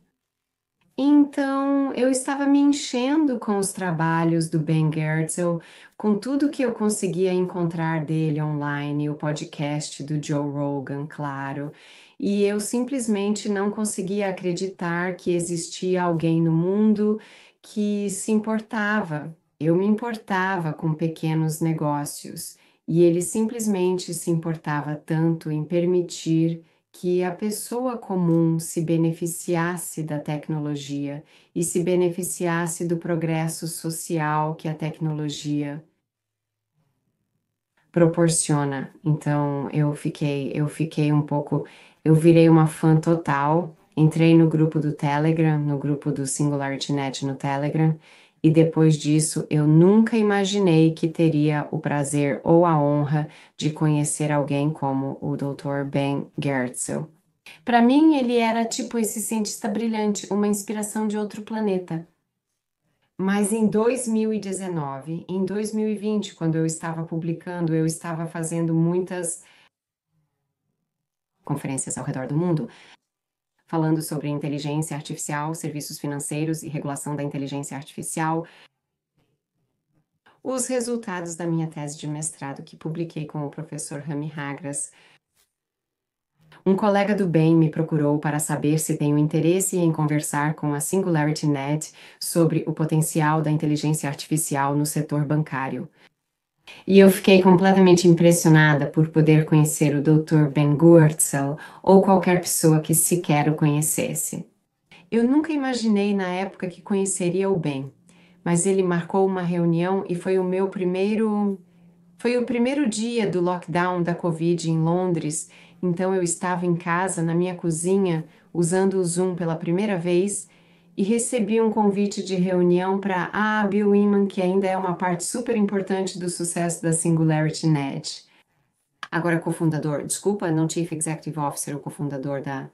Então, eu estava me enchendo com os trabalhos do Ben Goertzel, com tudo que eu conseguia encontrar dele online, o podcast do Joe Rogan, claro, e eu simplesmente não conseguia acreditar que existia alguém no mundo que se importava. Eu me importava com pequenos negócios e ele simplesmente se importava tanto em permitir que a pessoa comum se beneficiasse da tecnologia e se beneficiasse do progresso social que a tecnologia proporciona. Então eu fiquei um pouco, eu virei uma fã total. Entrei no grupo do Telegram, no grupo do Singularity Net no Telegram, e depois disso eu nunca imaginei que teria o prazer ou a honra de conhecer alguém como o Dr. Ben Goertzel. Para mim, ele era tipo esse cientista brilhante, uma inspiração de outro planeta. Mas em 2019, em 2020, quando eu estava publicando, eu estava fazendo muitas conferências ao redor do mundo, falando sobre inteligência artificial, serviços financeiros e regulação da inteligência artificial. Os resultados da minha tese de mestrado, que publiquei com o professor Rami Hagras. Um colega do bem me procurou para saber se tenho interesse em conversar com a Singularity Net sobre o potencial da inteligência artificial no setor bancário. E eu fiquei completamente impressionada por poder conhecer o Dr. Ben Goertzel ou qualquer pessoa que sequer o conhecesse. Eu nunca imaginei na época que conheceria o Ben, mas ele marcou uma reunião e foi o primeiro dia do lockdown da Covid em Londres, então eu estava em casa, na minha cozinha, usando o Zoom pela primeira vez e recebi um convite de reunião para a Bill Inman, que ainda é uma parte super importante do sucesso da Singularity Net. Agora cofundador, desculpa, não Chief Executive Officer, o cofundador da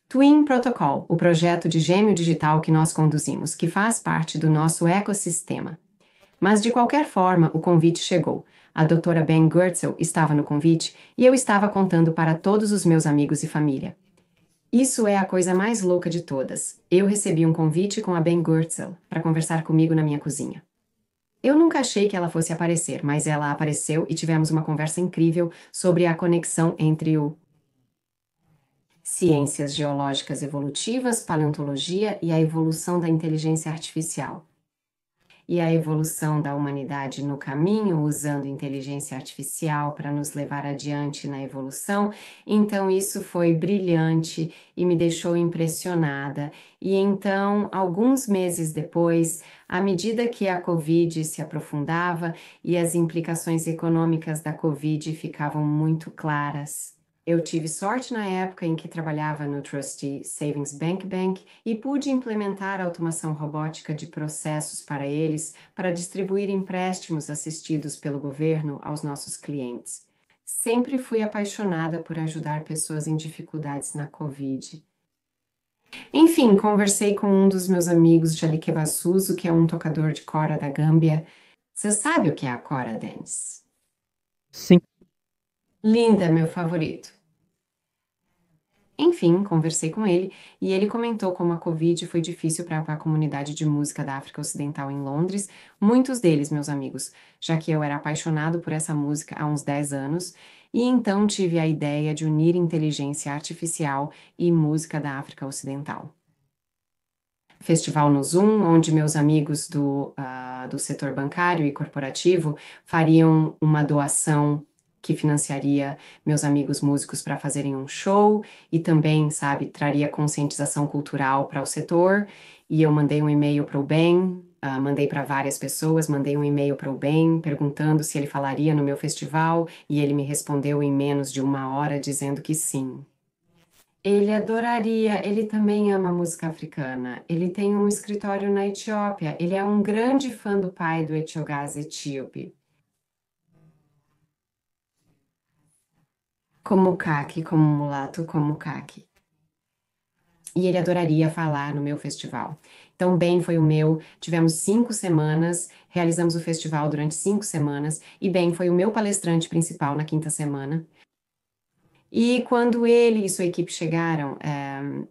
Twin Protocol, o projeto de gêmeo digital que nós conduzimos, que faz parte do nosso ecossistema. Mas, de qualquer forma, o convite chegou. A doutora Ben Goertzel estava no convite e eu estava contando para todos os meus amigos e família. Isso é a coisa mais louca de todas. Eu recebi um convite com a Ben Goertzel para conversar comigo na minha cozinha. Eu nunca achei que ela fosse aparecer, mas ela apareceu e tivemos uma conversa incrível sobre a conexão entre o ciências geológicas evolutivas, paleontologia e a evolução da inteligência artificial. E a evolução da humanidade no caminho, usando inteligência artificial para nos levar adiante na evolução. Então, isso foi brilhante e me deixou impressionada. E então, alguns meses depois, à medida que a Covid se aprofundava e as implicações econômicas da Covid ficavam muito claras, Eu tive sorte na época em que trabalhava no Trustee Savings Bank e pude implementar a automação robótica de processos para eles para distribuir empréstimos assistidos pelo governo aos nossos clientes. Sempre fui apaixonada por ajudar pessoas em dificuldades na Covid. Enfim, conversei com um dos meus amigos de Alikebaçuzo, que é um tocador de cora da Gâmbia. Você sabe o que é a cora dance? Sim. Linda, meu favorito. Enfim, conversei com ele e ele comentou como a Covid foi difícil para a comunidade de música da África Ocidental em Londres, muitos deles, meus amigos, já que eu era apaixonado por essa música há uns 10 anos, e então tive a ideia de unir inteligência artificial e música da África Ocidental. Festival no Zoom, onde meus amigos do setor bancário e corporativo fariam uma doação que financiaria meus amigos músicos para fazerem um show e também, sabe, traria conscientização cultural para o setor. E eu mandei um e-mail para o Ben, mandei para várias pessoas, mandei um e-mail para o Ben perguntando se ele falaria no meu festival e ele me respondeu em menos de uma hora dizendo que sim. Ele adoraria, ele também ama música africana. Ele tem um escritório na Etiópia. Ele é um grande fã do pai do Etiogazi Etíope. Como Kaki, como mulato, como Kaki. E ele adoraria falar no meu festival. Então, Ben foi o meu. Tivemos 5 semanas, realizamos o festival durante 5 semanas, e Ben foi o meu palestrante principal na 5ª semana. E quando ele e sua equipe chegaram,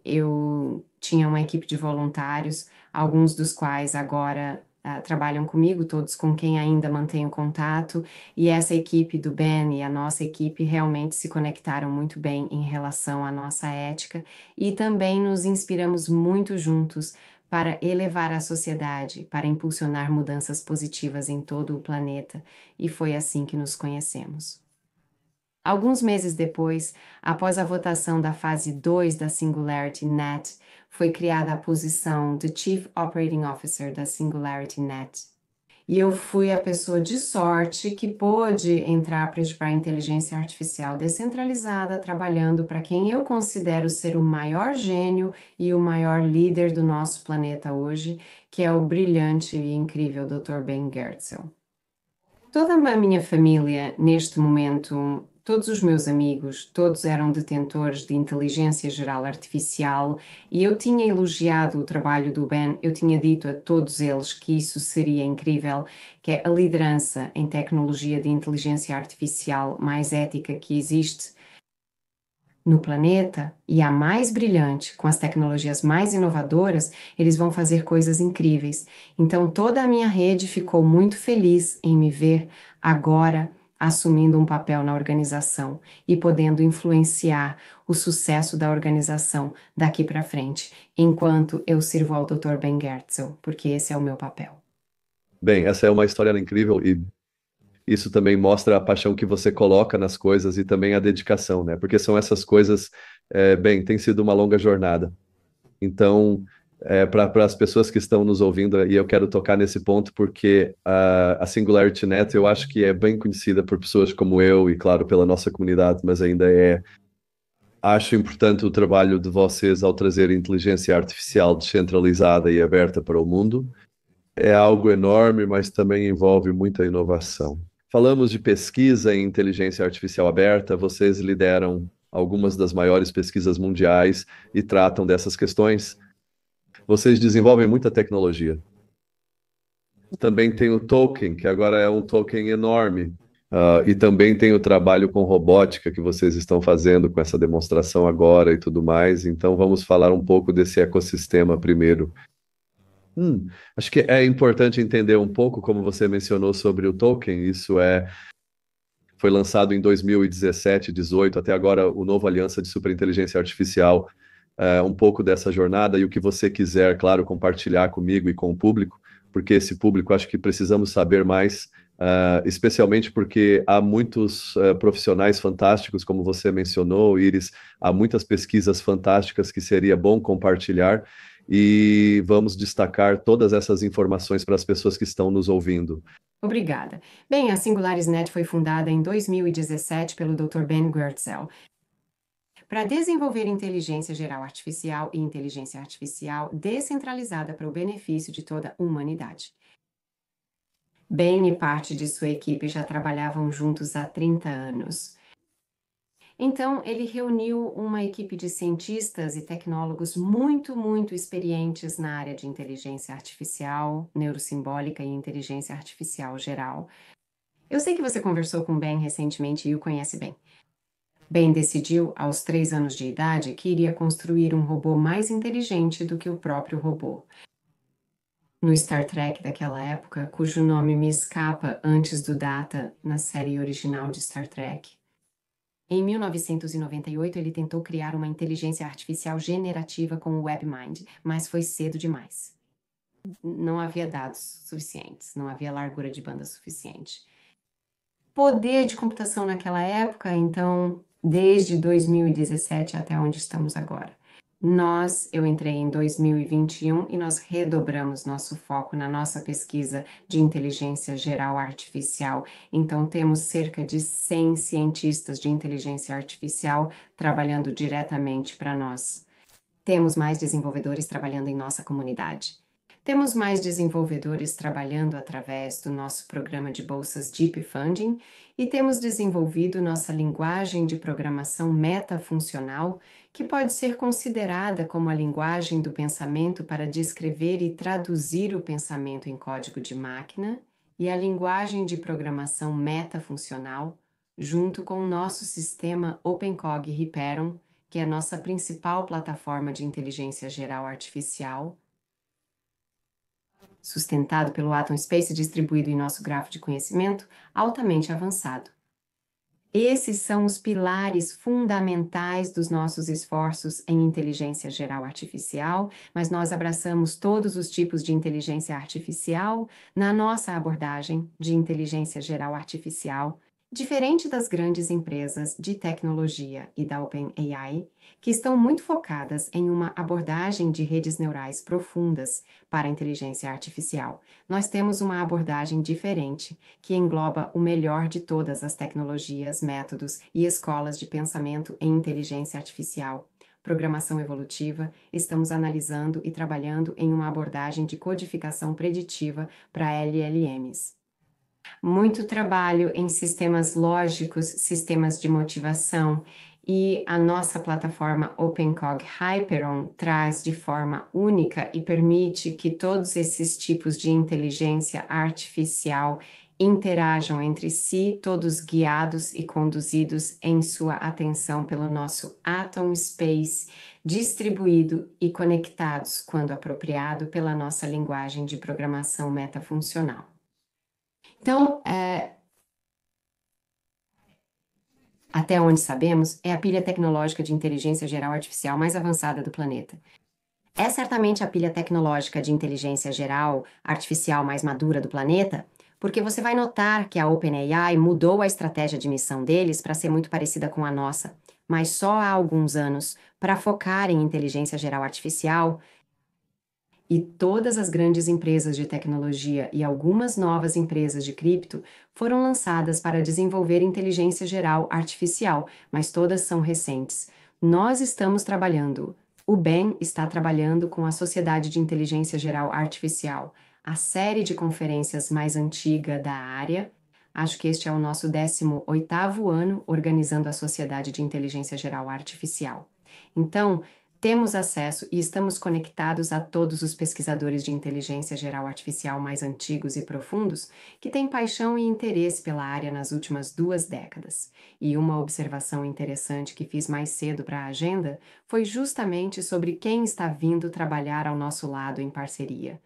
eu tinha uma equipe de voluntários, alguns dos quais agora trabalham comigo, todos com quem ainda mantenho contato, e essa equipe do Ben e a nossa equipe realmente se conectaram muito bem em relação à nossa ética e também nos inspiramos muito juntos para elevar a sociedade, para impulsionar mudanças positivas em todo o planeta, e foi assim que nos conhecemos. Alguns meses depois, após a votação da fase 2 da Singularity Net, foi criada a posição de Chief Operating Officer da Singularity Net. E eu fui a pessoa de sorte que pôde entrar para a inteligência artificial descentralizada, trabalhando para quem eu considero ser o maior gênio e o maior líder do nosso planeta hoje, que é o brilhante e incrível Dr. Ben Goertzel. Toda a minha família, neste momento, todos os meus amigos, todos eram detentores de inteligência geral artificial e eu tinha elogiado o trabalho do Ben, eu tinha dito a todos eles que isso seria incrível, que é a liderança em tecnologia de inteligência artificial mais ética que existe no planeta e a mais brilhante, com as tecnologias mais inovadoras, eles vão fazer coisas incríveis. Então, toda a minha rede ficou muito feliz em me ver agora assumindo um papel na organização e podendo influenciar o sucesso da organização daqui para frente, enquanto eu sirvo ao Dr. Ben Goertzel, porque esse é o meu papel. Bem, essa é uma história incrível e isso também mostra a paixão que você coloca nas coisas e também a dedicação, né? Porque são essas coisas, bem, tem sido uma longa jornada. Então, para as pessoas que estão nos ouvindo, e eu quero tocar nesse ponto porque a Singularity Net eu acho que é bem conhecida por pessoas como eu e, claro, pela nossa comunidade, mas ainda acho importante o trabalho de vocês ao trazer inteligência artificial descentralizada e aberta para o mundo. É algo enorme, mas também envolve muita inovação. Falamos de pesquisa em inteligência artificial aberta, vocês lideram algumas das maiores pesquisas mundiais e tratam dessas questões. Vocês desenvolvem muita tecnologia. Também tem o token, que agora é um token enorme. E também tem o trabalho com robótica que vocês estão fazendo com essa demonstração agora e tudo mais. Então, vamos falar um pouco desse ecossistema primeiro. Acho que é importante entender um pouco, como você mencionou sobre o token, foi lançado em 2017, 18, até agora o novo Aliança de Superinteligência Artificial, um pouco dessa jornada e o que você quiser, claro, compartilhar comigo e com o público, porque esse público acho que precisamos saber mais, especialmente porque há muitos profissionais fantásticos, como você mencionou, Iris, há muitas pesquisas fantásticas que seria bom compartilhar, e vamos destacar todas essas informações para as pessoas que estão nos ouvindo. Obrigada. Bem, a SingularisNet foi fundada em 2017 pelo Dr. Ben Goertzel. para desenvolver inteligência geral artificial e inteligência artificial descentralizada para o benefício de toda a humanidade. Ben e parte de sua equipe já trabalhavam juntos há 30 anos. Então, ele reuniu uma equipe de cientistas e tecnólogos muito experientes na área de inteligência artificial, neurosimbólica e inteligência artificial geral. Eu sei que você conversou com Ben recentemente e o conhece bem. Ben decidiu, aos 3 anos de idade, que iria construir um robô mais inteligente do que o próprio robô. No Star Trek daquela época, cujo nome me escapa antes do Data na série original de Star Trek. Em 1998, ele tentou criar uma inteligência artificial generativa com o WebMind, mas foi cedo demais. Não havia dados suficientes, não havia largura de banda suficiente. Poder de computação naquela época, então, desde 2017 até onde estamos agora. Eu entrei em 2021 e nós redobramos nosso foco na nossa pesquisa de inteligência geral artificial. Então, temos cerca de 100 cientistas de inteligência artificial trabalhando diretamente para nós. Temos mais desenvolvedores trabalhando em nossa comunidade. Temos mais desenvolvedores trabalhando através do nosso programa de bolsas Deep Funding e temos desenvolvido nossa linguagem de programação metafuncional, que pode ser considerada como a linguagem do pensamento para descrever e traduzir o pensamento em código de máquina, e a linguagem de programação metafuncional, junto com o nosso sistema OpenCog Hyperion, que é a nossa principal plataforma de inteligência geral artificial, sustentado pelo Atom Space distribuído em nosso grafo de conhecimento, altamente avançado. Esses são os pilares fundamentais dos nossos esforços em inteligência geral artificial, mas nós abraçamos todos os tipos de inteligência artificial na nossa abordagem de inteligência geral artificial, diferente das grandes empresas de tecnologia e da OpenAI, que estão muito focadas em uma abordagem de redes neurais profundas para a inteligência artificial. Nós temos uma abordagem diferente, que engloba o melhor de todas as tecnologias, métodos e escolas de pensamento em inteligência artificial. Programação evolutiva, estamos analisando e trabalhando em uma abordagem de codificação preditiva para LLMs. Muito trabalho em sistemas lógicos, sistemas de motivação, e a nossa plataforma OpenCog Hyperion traz de forma única e permite que todos esses tipos de inteligência artificial interajam entre si, todos guiados e conduzidos em sua atenção pelo nosso Atom Space, distribuído e conectados, quando apropriado, pela nossa linguagem de programação metafuncional. Então, até onde sabemos, é a pilha tecnológica de inteligência geral artificial mais avançada do planeta. É certamente a pilha tecnológica de inteligência geral artificial mais madura do planeta, porque você vai notar que a OpenAI mudou a estratégia de missão deles para ser muito parecida com a nossa, mas só há alguns anos, para focar em inteligência geral artificial. E todas as grandes empresas de tecnologia e algumas novas empresas de cripto foram lançadas para desenvolver inteligência geral artificial, mas todas são recentes. Nós estamos trabalhando. O Ben está trabalhando com a Sociedade de Inteligência Geral Artificial, a série de conferências mais antiga da área. Acho que este é o nosso 18º ano organizando a Sociedade de Inteligência Geral Artificial. Então, temos acesso e estamos conectados a todos os pesquisadores de inteligência geral artificial mais antigos e profundos que têm paixão e interesse pela área nas últimas 2 décadas. E uma observação interessante que fiz mais cedo para a agenda foi justamente sobre quem está vindo trabalhar ao nosso lado em parceria.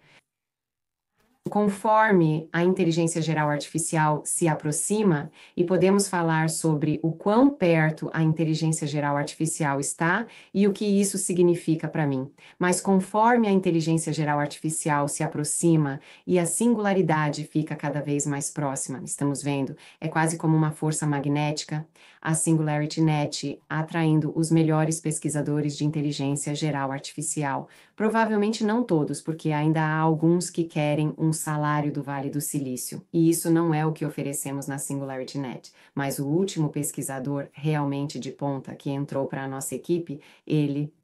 Conforme a inteligência geral artificial se aproxima, e podemos falar sobre o quão perto a inteligência geral artificial está e o que isso significa para mim. Mas conforme a inteligência geral artificial se aproxima e a singularidade fica cada vez mais próxima, estamos vendo, é quase como uma força magnética, a Singularity Net atraindo os melhores pesquisadores de inteligência geral artificial Provavelmente não todos, porque ainda há alguns que querem um salário do Vale do Silício, e isso não é o que oferecemos na SingularityNet. Mas o último pesquisador realmente de ponta que entrou para a nossa equipe, ele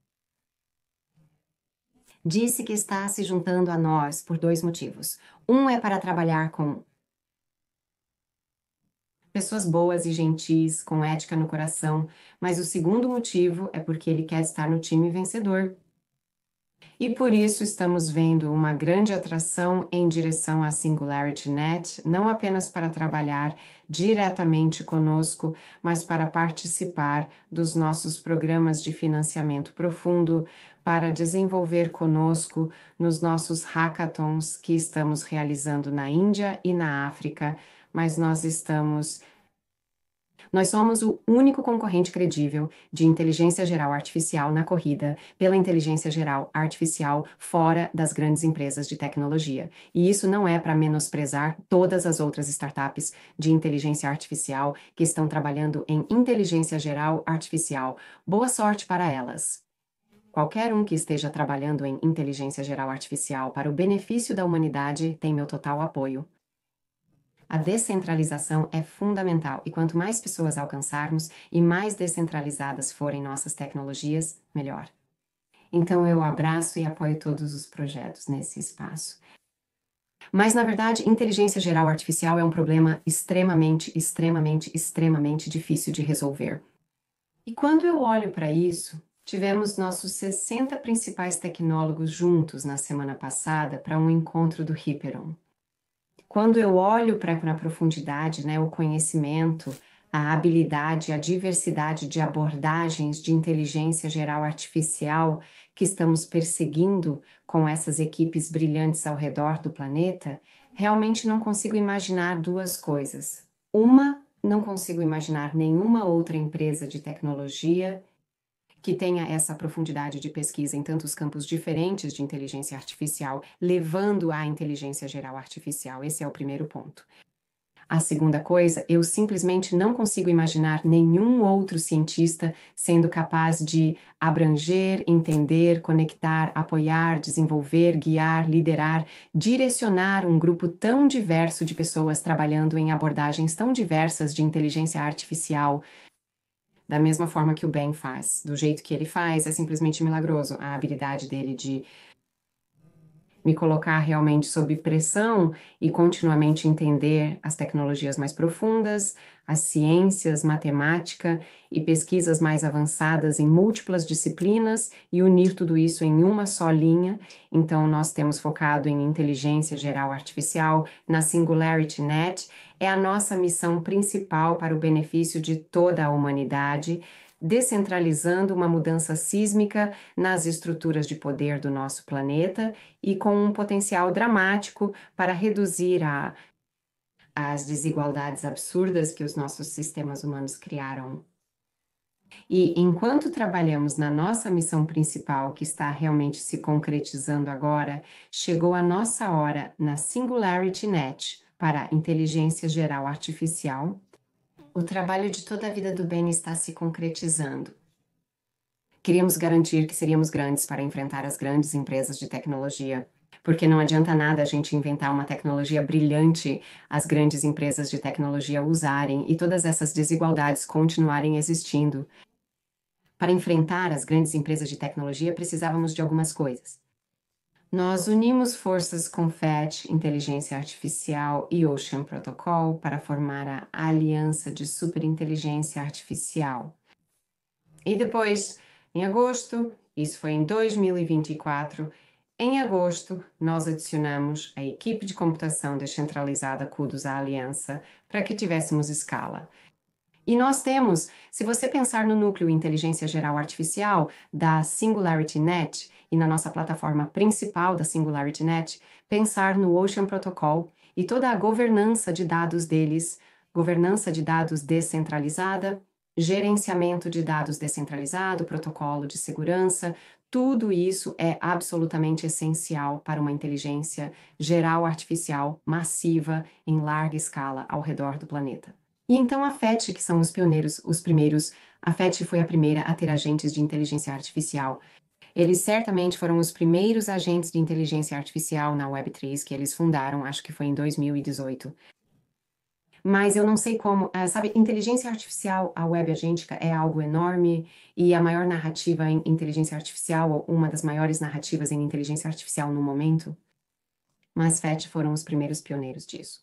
disse que está se juntando a nós por 2 motivos. Um é para trabalhar com pessoas boas e gentis, com ética no coração, mas o segundo motivo é porque ele quer estar no time vencedor. E por isso estamos vendo uma grande atração em direção à SingularityNet, não apenas para trabalhar diretamente conosco, mas para participar dos nossos programas de financiamento profundo, para desenvolver conosco nos nossos hackathons que estamos realizando na Índia e na África, mas nós somos o único concorrente credível de inteligência geral artificial na corrida pela inteligência geral artificial fora das grandes empresas de tecnologia. E isso não é para menosprezar todas as outras startups de inteligência artificial que estão trabalhando em inteligência geral artificial. Boa sorte para elas. Qualquer um que esteja trabalhando em inteligência geral artificial para o benefício da humanidade tem meu total apoio. A descentralização é fundamental e quanto mais pessoas alcançarmos e mais descentralizadas forem nossas tecnologias, melhor. Então eu abraço e apoio todos os projetos nesse espaço. Mas, na verdade, inteligência geral artificial é um problema extremamente difícil de resolver. E quando eu olho para isso, tivemos nossos 60 principais tecnólogos juntos na semana passada para um encontro do Hyperon. Quando eu olho para a profundidade, né, o conhecimento, a habilidade, a diversidade de abordagens de inteligência geral artificial que estamos perseguindo com essas equipes brilhantes ao redor do planeta, realmente não consigo imaginar 2 coisas. Uma, não consigo imaginar nenhuma outra empresa de tecnologia que tenha essa profundidade de pesquisa em tantos campos diferentes de inteligência artificial, levando à inteligência geral artificial. Esse é o primeiro ponto. A segunda coisa, eu simplesmente não consigo imaginar nenhum outro cientista sendo capaz de abranger, entender, conectar, apoiar, desenvolver, guiar, liderar, direcionar um grupo tão diverso de pessoas trabalhando em abordagens tão diversas de inteligência artificial, da mesma forma que o Ben faz. Do jeito que ele faz, é simplesmente milagroso. A habilidade dele de me colocar realmente sob pressão e continuamente entender as tecnologias mais profundas, as ciências, matemática e pesquisas mais avançadas em múltiplas disciplinas e unir tudo isso em uma só linha. Então, nós temos focado em inteligência geral artificial, na SingularityNet. É a nossa missão principal para o benefício de toda a humanidade, descentralizando uma mudança sísmica nas estruturas de poder do nosso planeta e com um potencial dramático para reduzir as desigualdades absurdas que os nossos sistemas humanos criaram. E enquanto trabalhamos na nossa missão principal, que está realmente se concretizando agora, chegou a nossa hora na SingularityNet para a inteligência geral artificial. O trabalho de toda a vida do Ben está se concretizando. Queríamos garantir que seríamos grandes para enfrentar as grandes empresas de tecnologia, porque não adianta nada a gente inventar uma tecnologia brilhante, as grandes empresas de tecnologia usarem e todas essas desigualdades continuarem existindo. Para enfrentar as grandes empresas de tecnologia, precisávamos de algumas coisas. Nós unimos forças com FET, Inteligência Artificial e Ocean Protocol para formar a Aliança de Superinteligência Artificial. E depois, em agosto, isso foi em 2024, em agosto, nós adicionamos a equipe de computação descentralizada Kudos à Aliança para que tivéssemos escala. E nós temos, se você pensar no núcleo Inteligência Geral Artificial da SingularityNet e na nossa plataforma principal da SingularityNet, pensar no Ocean Protocol e toda a governança de dados deles, governança de dados descentralizada, gerenciamento de dados descentralizado, protocolo de segurança, tudo isso é absolutamente essencial para uma inteligência geral artificial massiva em larga escala ao redor do planeta. E então a FET, que são os primeiros, a FET foi a primeira a ter agentes de inteligência artificial. Eles certamente foram os primeiros agentes de inteligência artificial na Web3 que eles fundaram, acho que foi em 2018. Mas eu não sei como, sabe, inteligência artificial, a web agêntica é algo enorme e a maior narrativa em inteligência artificial, ou uma das maiores narrativas em inteligência artificial no momento, mas FET foram os primeiros pioneiros disso.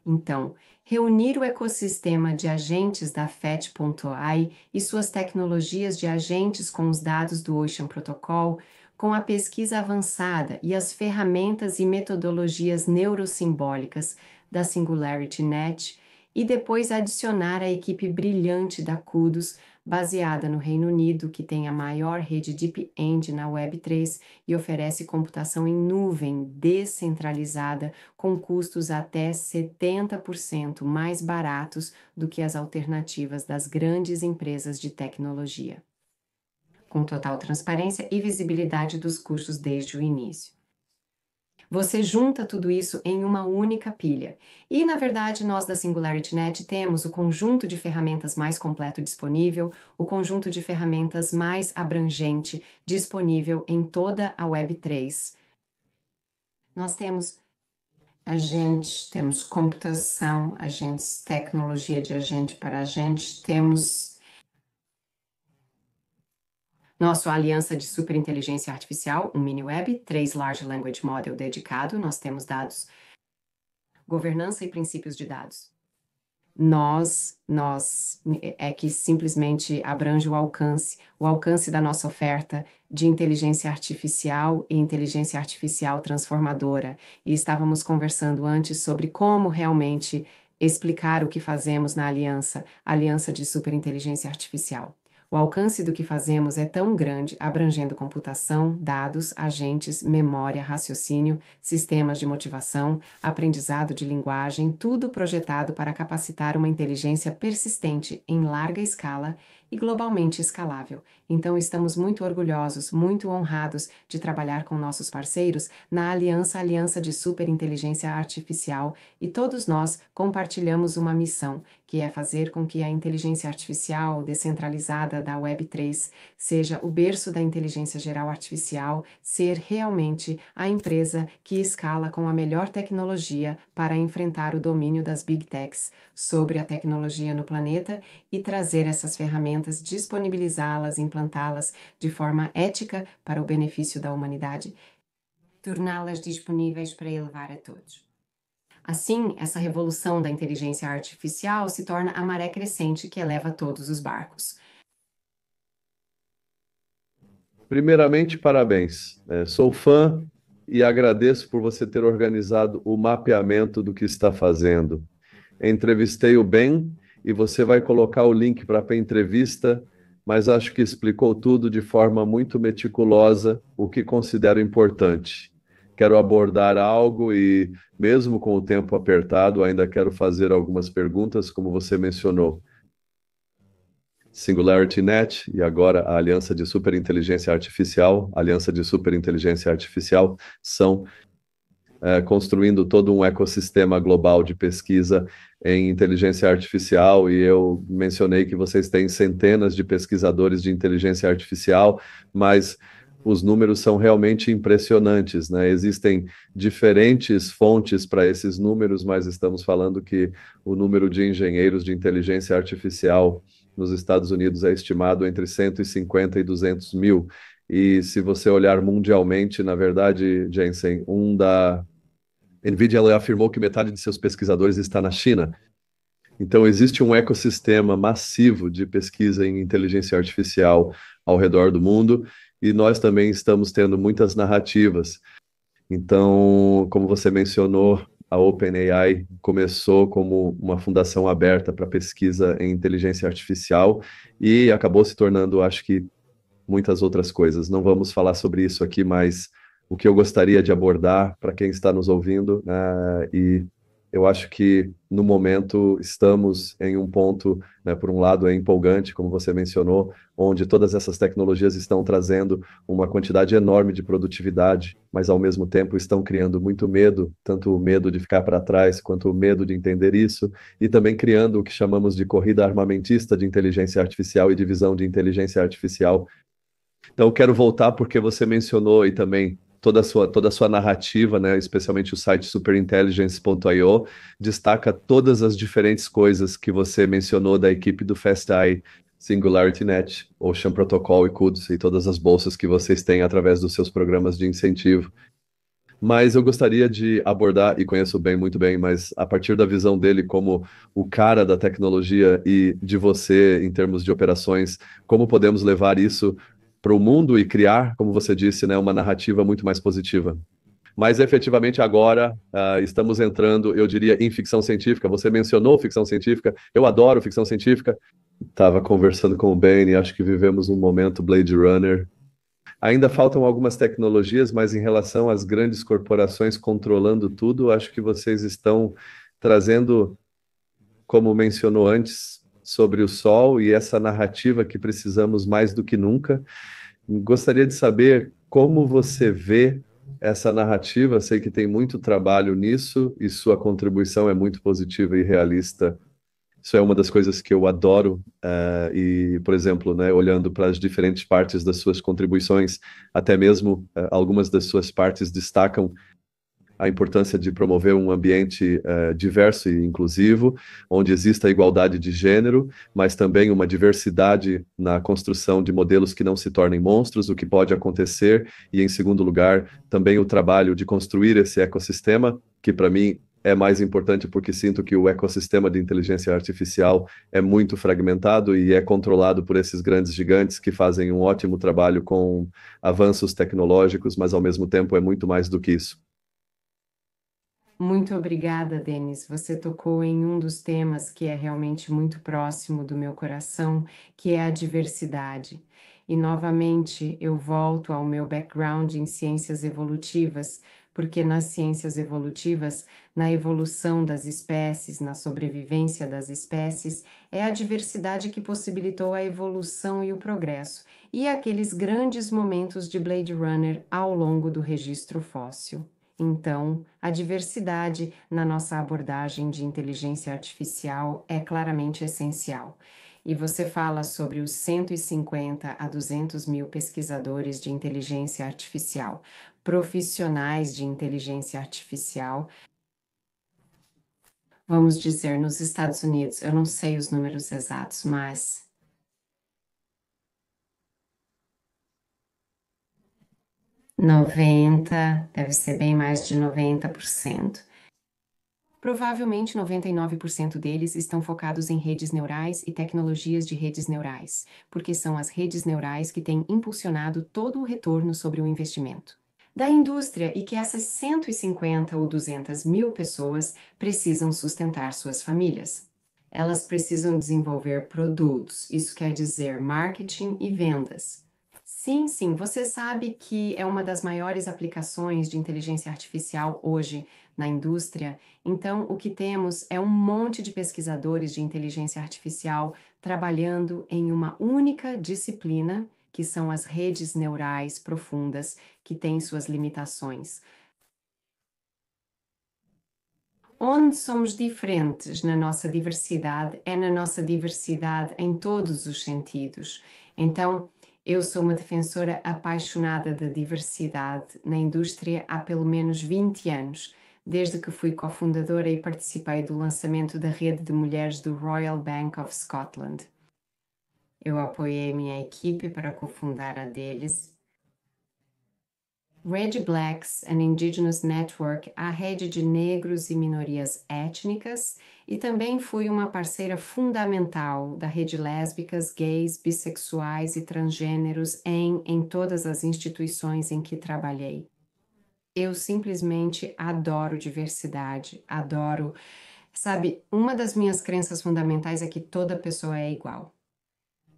Então, reunir o ecossistema de agentes da FET.ai e suas tecnologias de agentes com os dados do Ocean Protocol, com a pesquisa avançada e as ferramentas e metodologias neurosimbólicas da SingularityNet, e depois adicionar a equipe brilhante da Kudos, baseada no Reino Unido, que tem a maior rede Deep End na Web3 e oferece computação em nuvem descentralizada com custos até 70% mais baratos do que as alternativas das grandes empresas de tecnologia, com total transparência e visibilidade dos custos desde o início. Você junta tudo isso em uma única pilha. E, na verdade, nós da SingularityNet temos o conjunto de ferramentas mais completo disponível, o conjunto de ferramentas mais abrangente disponível em toda a Web3. Nós temos agentes, temos computação, agentes, tecnologia de agente para agente, temos nossa aliança de superinteligência artificial, um mini-web, 3 Large Language Model dedicado, nós temos dados, governança e princípios de dados. Nós é que simplesmente abrange o alcance da nossa oferta de inteligência artificial e inteligência artificial transformadora. E estávamos conversando antes sobre como realmente explicar o que fazemos na aliança de superinteligência artificial. O alcance do que fazemos é tão grande, abrangendo computação, dados, agentes, memória, raciocínio, sistemas de motivação, aprendizado de linguagem, tudo projetado para capacitar uma inteligência persistente em larga escala e globalmente escalável. Então, estamos muito orgulhosos, muito honrados de trabalhar com nossos parceiros na Aliança de Superinteligência Artificial, e todos nós compartilhamos uma missão, que é fazer com que a inteligência artificial descentralizada da Web3 seja o berço da inteligência geral artificial, ser realmente a empresa que escala com a melhor tecnologia para enfrentar o domínio das Big Techs sobre a tecnologia no planeta e trazer essas ferramentas, disponibilizá-las, implantá-las de forma ética para o benefício da humanidade, torná-las disponíveis para elevar a todos. Assim, essa revolução da inteligência artificial se torna a maré crescente que eleva todos os barcos. Primeiramente, parabéns. Sou fã e agradeço por você ter organizado o mapeamento do que está fazendo. Entrevistei o Ben e você vai colocar o link para a entrevista, mas acho que explicou tudo de forma muito meticulosa, o que considero importante. Quero abordar algo e, mesmo com o tempo apertado, ainda quero fazer algumas perguntas, como você mencionou. SingularityNet e agora a Aliança de Superinteligência Artificial, são construindo todo um ecossistema global de pesquisa em inteligência artificial, e eu mencionei que vocês têm centenas de pesquisadores de inteligência artificial, mas os números são realmente impressionantes, né? Existem diferentes fontes para esses números, mas estamos falando que o número de engenheiros de inteligência artificial nos Estados Unidos é estimado entre 150 e 200 mil. E se você olhar mundialmente, na verdade, Jensen, NVIDIA ela afirmou que metade de seus pesquisadores está na China. Então, existe um ecossistema massivo de pesquisa em inteligência artificial ao redor do mundo, e nós também estamos tendo muitas narrativas. Então, como você mencionou, a OpenAI começou como uma fundação aberta para pesquisa em inteligência artificial e acabou se tornando, acho que, muitas outras coisas. Não vamos falar sobre isso aqui, mas o que eu gostaria de abordar para quem está nos ouvindo, e eu acho que no momento estamos em um ponto, né, por um lado é empolgante, como você mencionou, onde todas essas tecnologias estão trazendo uma quantidade enorme de produtividade, mas ao mesmo tempo estão criando muito medo, tanto o medo de ficar para trás, quanto o medo de entender isso, e também criando o que chamamos de corrida armamentista de inteligência artificial e divisão de inteligência artificial. Então, eu quero voltar porque você mencionou e também toda a sua narrativa, né, especialmente o site superintelligence.io, destaca todas as diferentes coisas que você mencionou da equipe do FastEye, SingularityNet, Ocean Protocol e CUDS e todas as bolsas que vocês têm através dos seus programas de incentivo. Mas eu gostaria de abordar, e conheço bem, muito bem, mas a partir da visão dele como o cara da tecnologia e de você em termos de operações, como podemos levar isso para o mundo e criar, como você disse, né, uma narrativa muito mais positiva. Mas efetivamente agora estamos entrando, eu diria, em ficção científica. Você mencionou ficção científica, eu adoro ficção científica. Estava conversando com o Ben e acho que vivemos um momento Blade Runner. Ainda faltam algumas tecnologias, mas em relação às grandes corporações controlando tudo, acho que vocês estão trazendo, como mencionou antes, sobre o sol e essa narrativa que precisamos mais do que nunca. Gostaria de saber como você vê essa narrativa. Sei que tem muito trabalho nisso e sua contribuição é muito positiva e realista. Isso é uma das coisas que eu adoro, e, por exemplo, né, olhando para as diferentes partes das suas contribuições, até mesmo algumas das suas partes destacam a importância de promover um ambiente diverso e inclusivo, onde exista igualdade de gênero, mas também uma diversidade na construção de modelos que não se tornem monstros, o que pode acontecer, e, em segundo lugar, também o trabalho de construir esse ecossistema, que para mim é mais importante porque sinto que o ecossistema de inteligência artificial é muito fragmentado e é controlado por esses grandes gigantes que fazem um ótimo trabalho com avanços tecnológicos, mas ao mesmo tempo é muito mais do que isso. Muito obrigada, Denis. Você tocou em um dos temas que é realmente muito próximo do meu coração, que é a diversidade. E novamente eu volto ao meu background em ciências evolutivas, porque nas ciências evolutivas, na evolução das espécies, na sobrevivência das espécies, é a diversidade que possibilitou a evolução e o progresso, e aqueles grandes momentos de Blade Runner ao longo do registro fóssil. Então, a diversidade na nossa abordagem de inteligência artificial é claramente essencial. E você fala sobre os 150 a 200 mil pesquisadores de inteligência artificial, profissionais de inteligência artificial, vamos dizer, nos Estados Unidos, eu não sei os números exatos, mas 90, deve ser bem mais de 90%. Provavelmente 99% deles estão focados em redes neurais e tecnologias de redes neurais, porque são as redes neurais que têm impulsionado todo o retorno sobre o investimento da indústria e que essas 150 ou 200 mil pessoas precisam sustentar suas famílias. Elas precisam desenvolver produtos, isso quer dizer marketing e vendas. Sim, sim, você sabe que é uma das maiores aplicações de inteligência artificial hoje na indústria. Então, o que temos é um monte de pesquisadores de inteligência artificial trabalhando em uma única disciplina, que são as redes neurais profundas, que têm suas limitações. Onde somos diferentes na nossa diversidade é na nossa diversidade em todos os sentidos. Então, eu sou uma defensora apaixonada da diversidade na indústria há pelo menos 20 anos, desde que fui cofundadora e participei do lançamento da rede de mulheres do Royal Bank of Scotland. Eu apoiei minha equipe para cofundar a deles. Red Blacks and Indigenous Network, a rede de negros e minorias étnicas, e também fui uma parceira fundamental da rede lésbicas, gays, bissexuais e transgêneros em todas as instituições em que trabalhei. Eu simplesmente adoro diversidade, adoro. Sabe, uma das minhas crenças fundamentais é que toda pessoa é igual.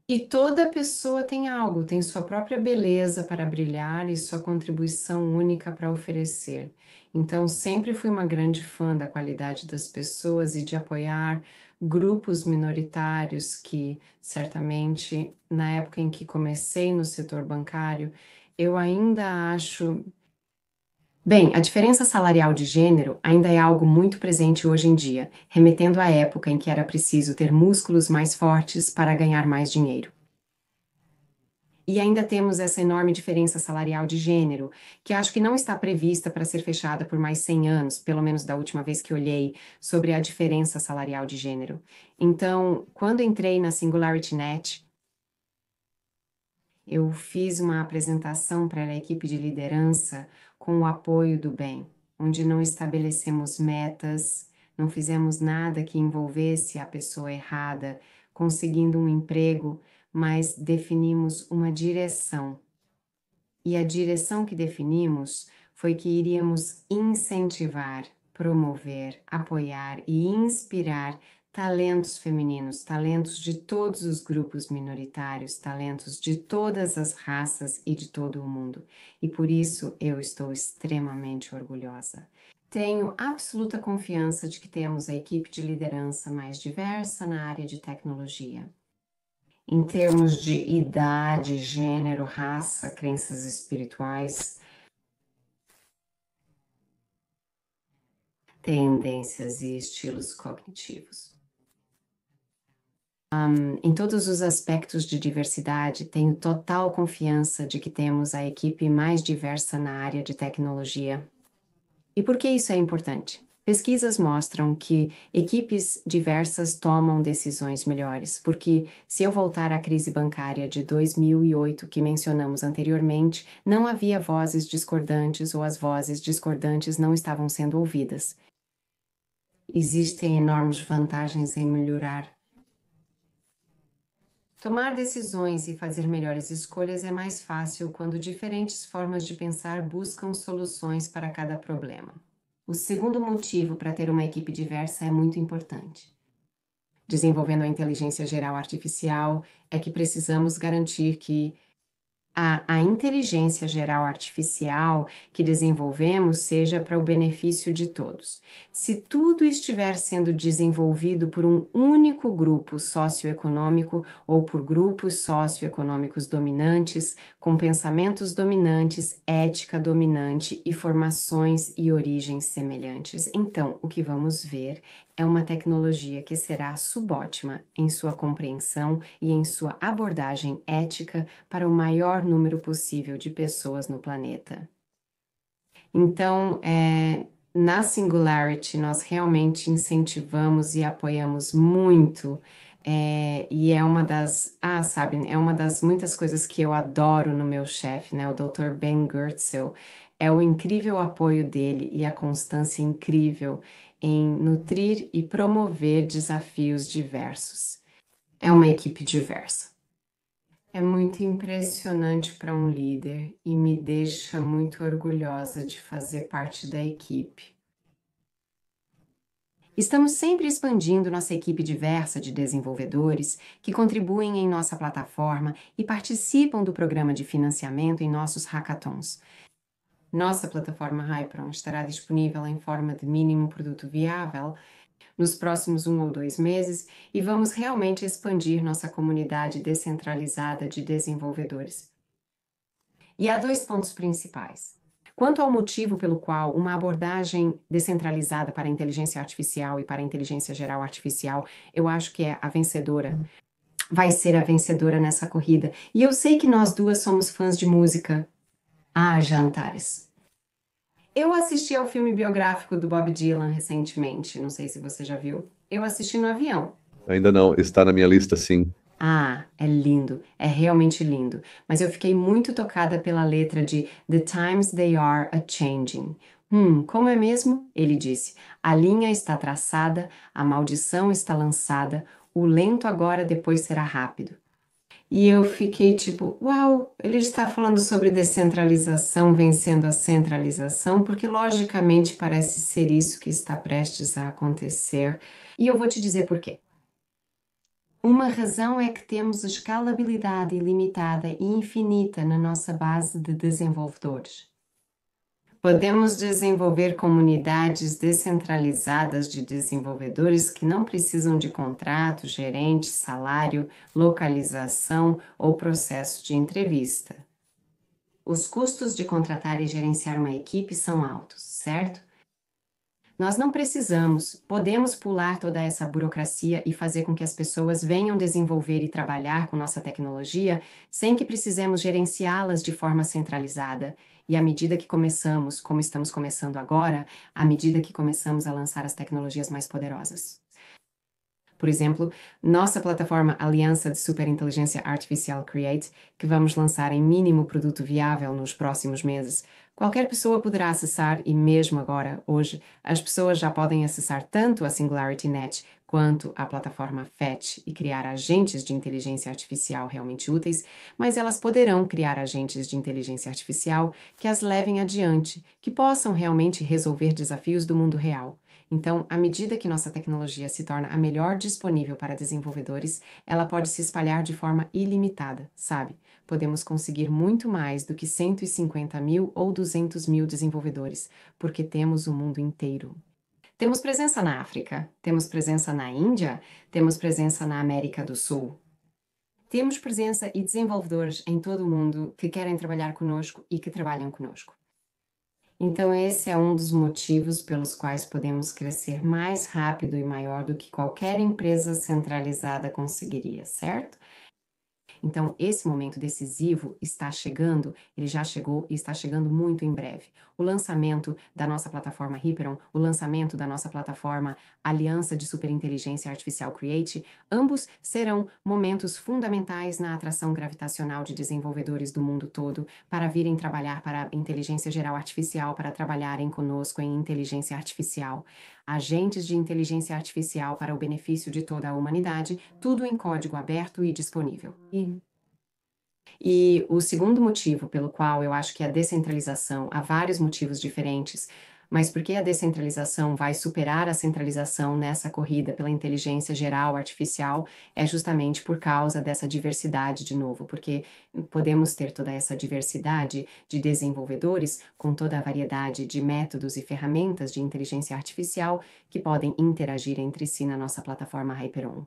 E toda pessoa tem algo, tem sua própria beleza para brilhar e sua contribuição única para oferecer. Então, sempre fui uma grande fã da qualidade das pessoas e de apoiar grupos minoritários que, certamente, na época em que comecei no setor bancário, eu ainda acho. Bem, a diferença salarial de gênero ainda é algo muito presente hoje em dia, remetendo à época em que era preciso ter músculos mais fortes para ganhar mais dinheiro. E ainda temos essa enorme diferença salarial de gênero, que acho que não está prevista para ser fechada por mais 100 anos, pelo menos da última vez que olhei sobre a diferença salarial de gênero. Então, quando entrei na SingularityNet, eu fiz uma apresentação para a equipe de liderança com o apoio do bem, onde não estabelecemos metas, não fizemos nada que envolvesse a pessoa errada, conseguindo um emprego, mas definimos uma direção. E a direção que definimos foi que iríamos incentivar, promover, apoiar e inspirar talentos femininos, talentos de todos os grupos minoritários, talentos de todas as raças e de todo o mundo. E por isso eu estou extremamente orgulhosa. Tenho absoluta confiança de que temos a equipe de liderança mais diversa na área de tecnologia. Em termos de idade, gênero, raça, crenças espirituais, tendências e estilos cognitivos. Em todos os aspectos de diversidade, tenho total confiança de que temos a equipe mais diversa na área de tecnologia. E por que isso é importante? Pesquisas mostram que equipes diversas tomam decisões melhores, porque se eu voltar à crise bancária de 2008 que mencionamos anteriormente, não havia vozes discordantes ou as vozes discordantes não estavam sendo ouvidas. Existem enormes vantagens em melhorar. Tomar decisões e fazer melhores escolhas é mais fácil quando diferentes formas de pensar buscam soluções para cada problema. O segundo motivo para ter uma equipe diversa é muito importante. Desenvolvendo a inteligência geral artificial, é que precisamos garantir que a inteligência geral artificial que desenvolvemos seja para o benefício de todos. Se tudo estiver sendo desenvolvido por um único grupo socioeconômico ou por grupos socioeconômicos dominantes, com pensamentos dominantes, ética dominante e formações e origens semelhantes, então o que vamos ver é uma tecnologia que será subótima em sua compreensão e em sua abordagem ética para o maior número possível de pessoas no planeta. Então, na Singularity, nós realmente incentivamos e apoiamos muito, e é uma das, é uma das muitas coisas que eu adoro no meu chefe, né, o Dr. Ben Goertzel, é o incrível apoio dele e a constância incrível em nutrir e promover desafios diversos. É uma equipe diversa. É muito impressionante para um líder e me deixa muito orgulhosa de fazer parte da equipe. Estamos sempre expandindo nossa equipe diversa de desenvolvedores que contribuem em nossa plataforma e participam do programa de financiamento em nossos hackathons. Nossa plataforma Hyperon estará disponível em forma de mínimo produto viável nos próximos 1 ou 2 meses e vamos realmente expandir nossa comunidade descentralizada de desenvolvedores. E há 2 pontos principais. Quanto ao motivo pelo qual uma abordagem descentralizada para a inteligência artificial e para a inteligência geral artificial, eu acho que é a vencedora, vai ser a vencedora nessa corrida. E eu sei que nós duas somos fãs de música. Jantares. Eu assisti ao filme biográfico do Bob Dylan recentemente, não sei se você já viu. Eu assisti no avião. Ainda não, está na minha lista, sim. É lindo, é realmente lindo. Mas eu fiquei muito tocada pela letra de The Times They Are a-Changing. Como é mesmo? Ele disse. A linha está traçada, a maldição está lançada, o lento agora depois será rápido. E eu fiquei tipo, uau, ele está falando sobre descentralização vencendo a centralização, porque logicamente parece ser isso que está prestes a acontecer. E eu vou te dizer por quê. Uma razão é que temos escalabilidade ilimitada e infinita na nossa base de desenvolvedores. Podemos desenvolver comunidades descentralizadas de desenvolvedores que não precisam de contrato, gerente, salário, localização ou processo de entrevista. Os custos de contratar e gerenciar uma equipe são altos, certo? Nós não podemos pular toda essa burocracia e fazer com que as pessoas venham desenvolver e trabalhar com nossa tecnologia sem que precisemos gerenciá-las de forma centralizada. E à medida que começamos, como estamos começando agora, à medida que começamos a lançar as tecnologias mais poderosas. Por exemplo, nossa plataforma Aliança de Superinteligência Artificial Create, que vamos lançar em mínimo produto viável nos próximos meses, qualquer pessoa poderá acessar e mesmo agora, hoje, as pessoas já podem acessar tanto a SingularityNet quanto a plataforma Fetch e criar agentes de inteligência artificial realmente úteis, mas elas poderão criar agentes de inteligência artificial que as levem adiante, que possam realmente resolver desafios do mundo real. Então, à medida que nossa tecnologia se torna a melhor disponível para desenvolvedores, ela pode se espalhar de forma ilimitada, sabe? Podemos conseguir muito mais do que 150.000 ou 200.000 desenvolvedores, porque temos o mundo inteiro. Temos presença na África, temos presença na Índia, temos presença na América do Sul. Temos presença e desenvolvedores em todo o mundo que querem trabalhar conosco e que trabalham conosco. Então, esse é um dos motivos pelos quais podemos crescer mais rápido e maior do que qualquer empresa centralizada conseguiria, certo? Então, esse momento decisivo está chegando, ele já chegou e está chegando muito em breve. O lançamento da nossa plataforma Hyperon, o lançamento da nossa plataforma Aliança de Superinteligência Artificial Create, ambos serão momentos fundamentais na atração gravitacional de desenvolvedores do mundo todo para virem trabalhar para a inteligência geral artificial, para trabalharem conosco em inteligência artificial. Agentes de inteligência artificial para o benefício de toda a humanidade, tudo em código aberto e disponível. E o segundo motivo pelo qual eu acho que a descentralização, há vários motivos diferentes, mas porque a descentralização vai superar a centralização nessa corrida pela inteligência geral artificial é justamente por causa dessa diversidade de novo, porque podemos ter toda essa diversidade de desenvolvedores com toda a variedade de métodos e ferramentas de inteligência artificial que podem interagir entre si na nossa plataforma Hyperon.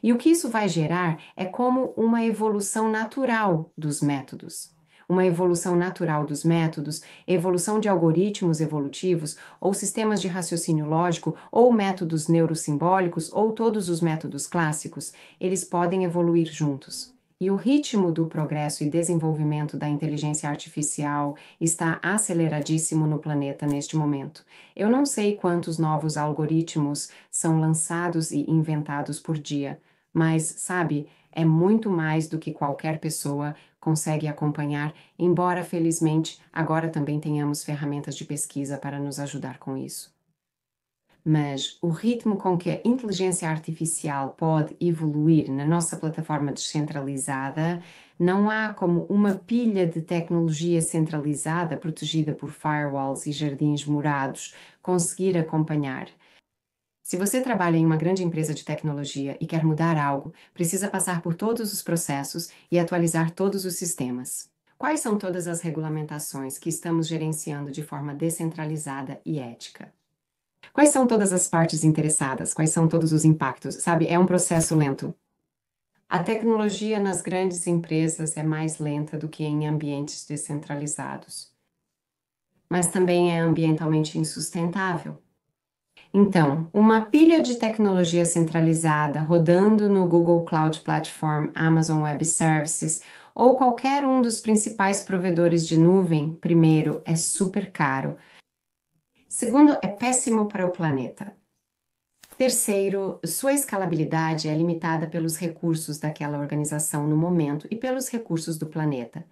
E o que isso vai gerar é como uma evolução natural dos métodos. Uma evolução natural dos métodos, evolução de algoritmos evolutivos, ou sistemas de raciocínio lógico, ou métodos neurosimbólicos, ou todos os métodos clássicos, eles podem evoluir juntos. E o ritmo do progresso e desenvolvimento da inteligência artificial está aceleradíssimo no planeta neste momento. Eu não sei quantos novos algoritmos são lançados e inventados por dia, mas, sabe, é muito mais do que qualquer pessoa consegue acompanhar, embora, felizmente, agora também tenhamos ferramentas de pesquisa para nos ajudar com isso. Mas o ritmo com que a inteligência artificial pode evoluir na nossa plataforma descentralizada, não há como uma pilha de tecnologia centralizada protegida por firewalls e jardins morados conseguir acompanhar. Se você trabalha em uma grande empresa de tecnologia e quer mudar algo, precisa passar por todos os processos e atualizar todos os sistemas. Quais são todas as regulamentações que estamos gerenciando de forma descentralizada e ética? Quais são todas as partes interessadas? Quais são todos os impactos? Sabe, é um processo lento. A tecnologia nas grandes empresas é mais lenta do que em ambientes descentralizados. Mas também é ambientalmente insustentável. Então, uma pilha de tecnologia centralizada rodando no Google Cloud Platform, Amazon Web Services ou qualquer um dos principais provedores de nuvem, primeiro, é super caro. Segundo, é péssimo para o planeta. Terceiro, sua escalabilidade é limitada pelos recursos daquela organização no momento e pelos recursos do planeta.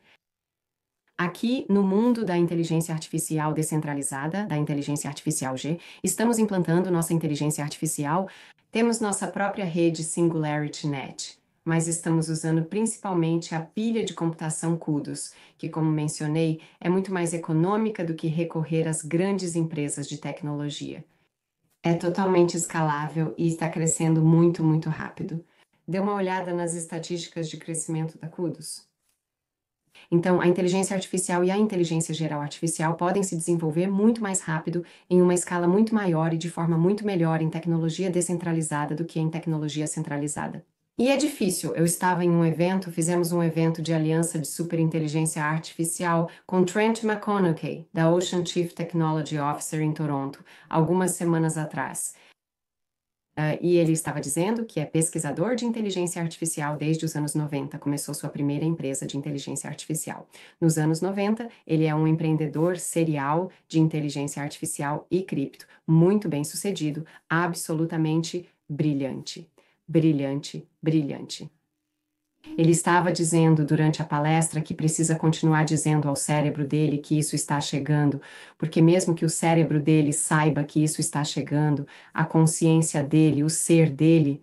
Aqui, no mundo da inteligência artificial descentralizada, da inteligência artificial G, estamos implantando nossa inteligência artificial, temos nossa própria rede SingularityNet, mas estamos usando principalmente a pilha de computação CUDOS, que, como mencionei, é muito mais econômica do que recorrer às grandes empresas de tecnologia. É totalmente escalável e está crescendo muito, muito rápido. Dê uma olhada nas estatísticas de crescimento da CUDOS. Então, a inteligência artificial e a inteligência geral artificial podem se desenvolver muito mais rápido, em uma escala muito maior e de forma muito melhor em tecnologia descentralizada do que em tecnologia centralizada. E é difícil. Eu estava em um evento, fizemos um evento de aliança de superinteligência artificial com Trent McConaughey, da Ocean Chief Technology Officer em Toronto, algumas semanas atrás. E ele estava dizendo que é pesquisador de inteligência artificial desde os anos 90, começou sua primeira empresa de inteligência artificial. Nos anos 90, ele é um empreendedor serial de inteligência artificial e cripto, muito bem sucedido, absolutamente brilhante. Brilhante, brilhante. Ele estava dizendo durante a palestra que precisa continuar dizendo ao cérebro dele que isso está chegando, porque mesmo que o cérebro dele saiba que isso está chegando, a consciência dele, o ser dele,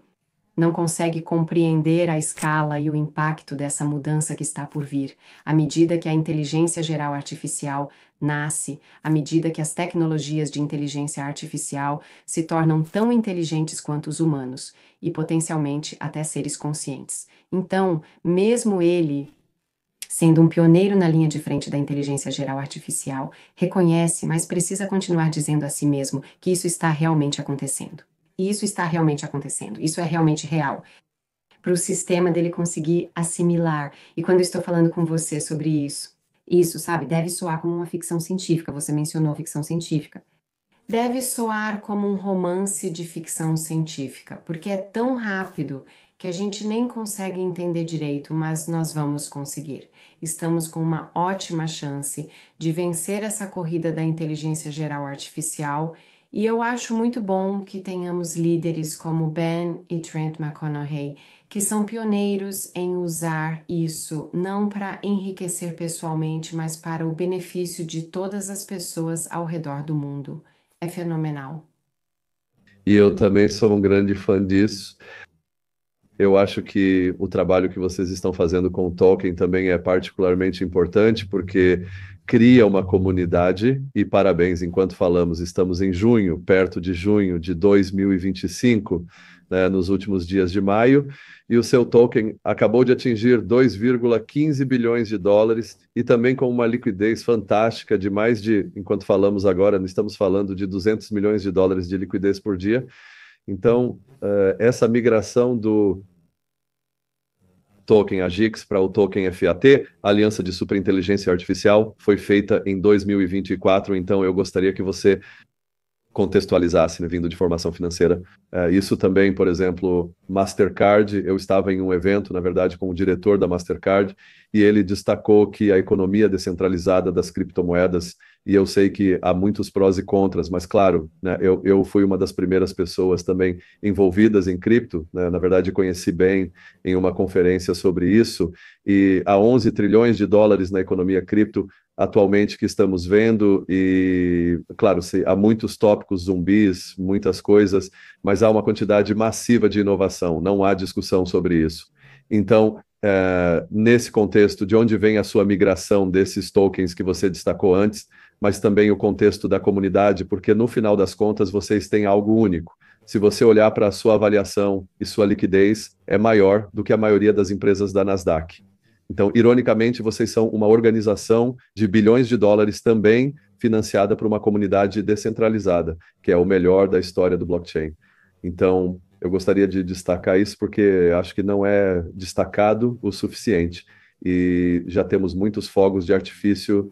não consegue compreender a escala e o impacto dessa mudança que está por vir. À medida que a inteligência geral artificial nasce, à medida que as tecnologias de inteligência artificial se tornam tão inteligentes quanto os humanos e potencialmente até seres conscientes. Então, mesmo ele, sendo um pioneiro na linha de frente da inteligência geral artificial, reconhece, mas precisa continuar dizendo a si mesmo que isso está realmente acontecendo. E isso está realmente acontecendo, isso é realmente real. Para o sistema dele conseguir assimilar. E quando eu estou falando com você sobre isso, sabe, deve soar como uma ficção científica. Você mencionou ficção científica. Deve soar como um romance de ficção científica, porque é tão rápido que a gente nem consegue entender direito, mas nós vamos conseguir. Estamos com uma ótima chance de vencer essa corrida da inteligência geral artificial. E eu acho muito bom que tenhamos líderes como Ben e Trent McConaughey, que são pioneiros em usar isso não para enriquecer pessoalmente, mas para o benefício de todas as pessoas ao redor do mundo. É fenomenal. E eu também sou um grande fã disso. Eu acho que o trabalho que vocês estão fazendo com o Tolkien também é particularmente importante, porque cria uma comunidade, e parabéns, enquanto falamos, estamos em junho, perto de junho de 2025, né, nos últimos dias de maio, e o seu Tolkien acabou de atingir 2,15 bilhões de dólares, e também com uma liquidez fantástica de mais de, enquanto falamos agora, estamos falando de 200 milhões de dólares de liquidez por dia. Então, essa migração do token AGIX para o token FAT, a Aliança de Superinteligência Artificial, foi feita em 2024, então eu gostaria que você contextualizasse, né, vindo de formação financeira. Isso também, por exemplo, Mastercard, eu estava em um evento, na verdade, com o diretor da Mastercard, e ele destacou que a economia descentralizada das criptomoedas, e eu sei que há muitos prós e contras, mas claro, né, eu fui uma das primeiras pessoas também envolvidas em cripto, né, na verdade conheci bem em uma conferência sobre isso, e há 11 trilhões de dólares na economia cripto, atualmente que estamos vendo e, claro, há muitos tópicos zumbis, muitas coisas, mas há uma quantidade massiva de inovação, não há discussão sobre isso. Então, nesse contexto, de onde vem a sua migração desses tokens que você destacou antes, mas também o contexto da comunidade, porque no final das contas vocês têm algo único. Se você olhar para a sua avaliação e sua liquidez, é maior do que a maioria das empresas da Nasdaq. Então, ironicamente, vocês são uma organização de bilhões de dólares também financiada por uma comunidade descentralizada, que é o melhor da história do blockchain. Então, eu gostaria de destacar isso porque acho que não é destacado o suficiente. E já temos muitos fogos de artifício,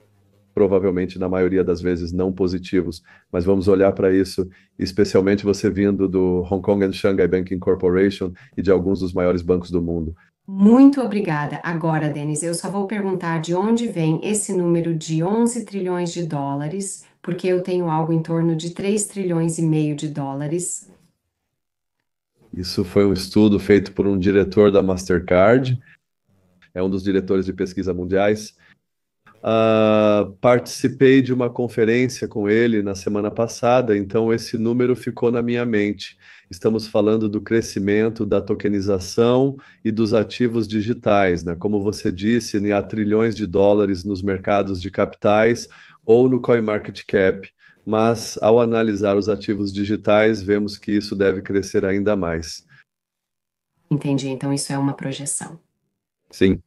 provavelmente na maioria das vezes não positivos, mas vamos olhar para isso, especialmente você vindo do Hong Kong and Shanghai Banking Corporation e de alguns dos maiores bancos do mundo. Muito obrigada. Agora, Denis, eu só vou perguntar de onde vem esse número de 11 trilhões de dólares, porque eu tenho algo em torno de 3 trilhões e meio de dólares. Isso foi um estudo feito por um diretor da Mastercard, é um dos diretores de pesquisa mundiais. Participei de uma conferência com ele na semana passada, então esse número ficou na minha mente. Estamos falando do crescimento da tokenização e dos ativos digitais, né? Como você disse, né, há trilhões de dólares nos mercados de capitais ou no CoinMarketCap, mas ao analisar os ativos digitais, vemos que isso deve crescer ainda mais. Entendi, então isso é uma projeção. Sim,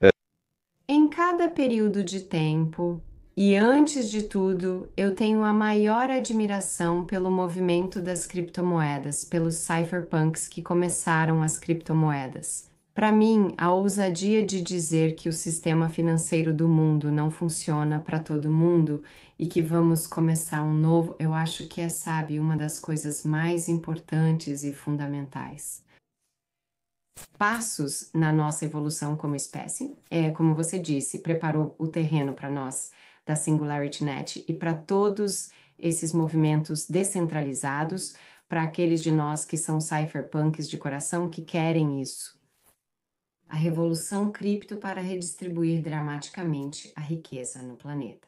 Em cada período de tempo, e antes de tudo, eu tenho a maior admiração pelo movimento das criptomoedas, pelos cypherpunks que começaram as criptomoedas. Para mim, a ousadia de dizer que o sistema financeiro do mundo não funciona para todo mundo e que vamos começar um novo, eu acho que é, sabe, uma das coisas mais importantes e fundamentais. Passos na nossa evolução como espécie, como você disse, preparou o terreno para nós da SingularityNet e para todos esses movimentos descentralizados, para aqueles de nós que são cypherpunks de coração que querem isso. A revolução cripto para redistribuir dramaticamente a riqueza no planeta.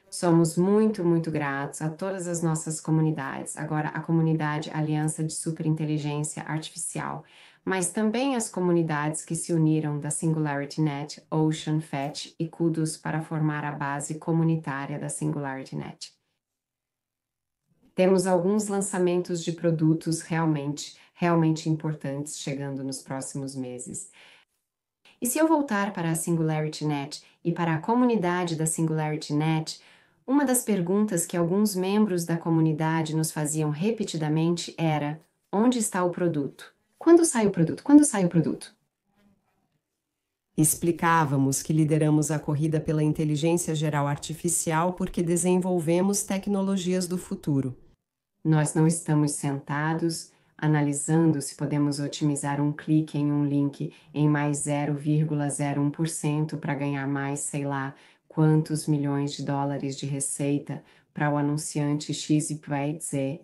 Somos muito, muito gratos a todas as nossas comunidades, agora a comunidade Aliança de Superinteligência Artificial, mas também as comunidades que se uniram da SingularityNet, Ocean, Fetch e Kudos para formar a base comunitária da SingularityNet. Temos alguns lançamentos de produtos realmente importantes chegando nos próximos meses. E se eu voltar para a SingularityNet e para a comunidade da SingularityNet, uma das perguntas que alguns membros da comunidade nos faziam repetidamente era: onde está o produto? Quando sai o produto? Quando sai o produto? Explicávamos que lideramos a corrida pela inteligência geral artificial porque desenvolvemos tecnologias do futuro. Nós não estamos sentados analisando se podemos otimizar um clique em um link em mais 0,01% para ganhar mais, sei lá, quantos milhões de dólares de receita para o anunciante XYZ.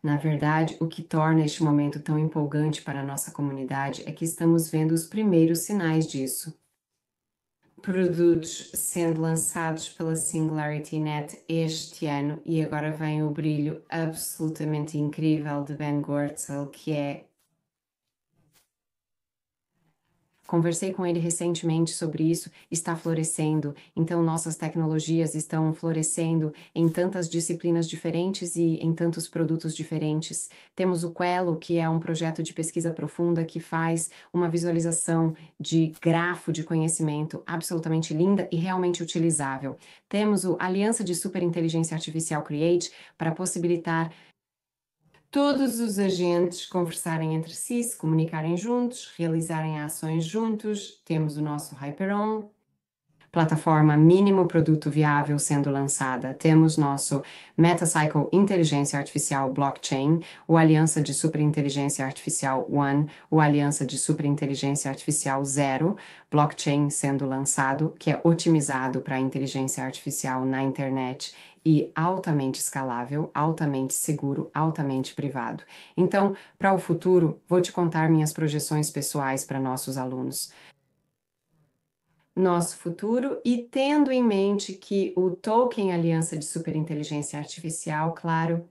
Na verdade, o que torna este momento tão empolgante para a nossa comunidade é que estamos vendo os primeiros sinais disso. Produtos sendo lançados pela SingularityNet este ano e agora vem o brilho absolutamente incrível de Ben Goertzel, que é... Conversei com ele recentemente sobre isso, está florescendo, então nossas tecnologias estão florescendo em tantas disciplinas diferentes e em tantos produtos diferentes. Temos o Quello, que é um projeto de pesquisa profunda que faz uma visualização de grafo de conhecimento absolutamente linda e realmente utilizável. Temos o Aliança de Superinteligência Artificial Create para possibilitar todos os agentes conversarem entre si, se comunicarem juntos, realizarem ações juntos. Temos o nosso Hyperon, plataforma mínimo produto viável sendo lançada. Temos nosso Metacycle Inteligência Artificial Blockchain, o Aliança de Superinteligência Artificial One, o Aliança de Superinteligência Artificial Zero, blockchain sendo lançado, que é otimizado para a inteligência artificial na internet e altamente escalável, altamente seguro, altamente privado. Então, para o futuro, vou te contar minhas projeções pessoais para nossos alunos. Nosso futuro e tendo em mente que o token Aliança de Superinteligência Artificial, claro,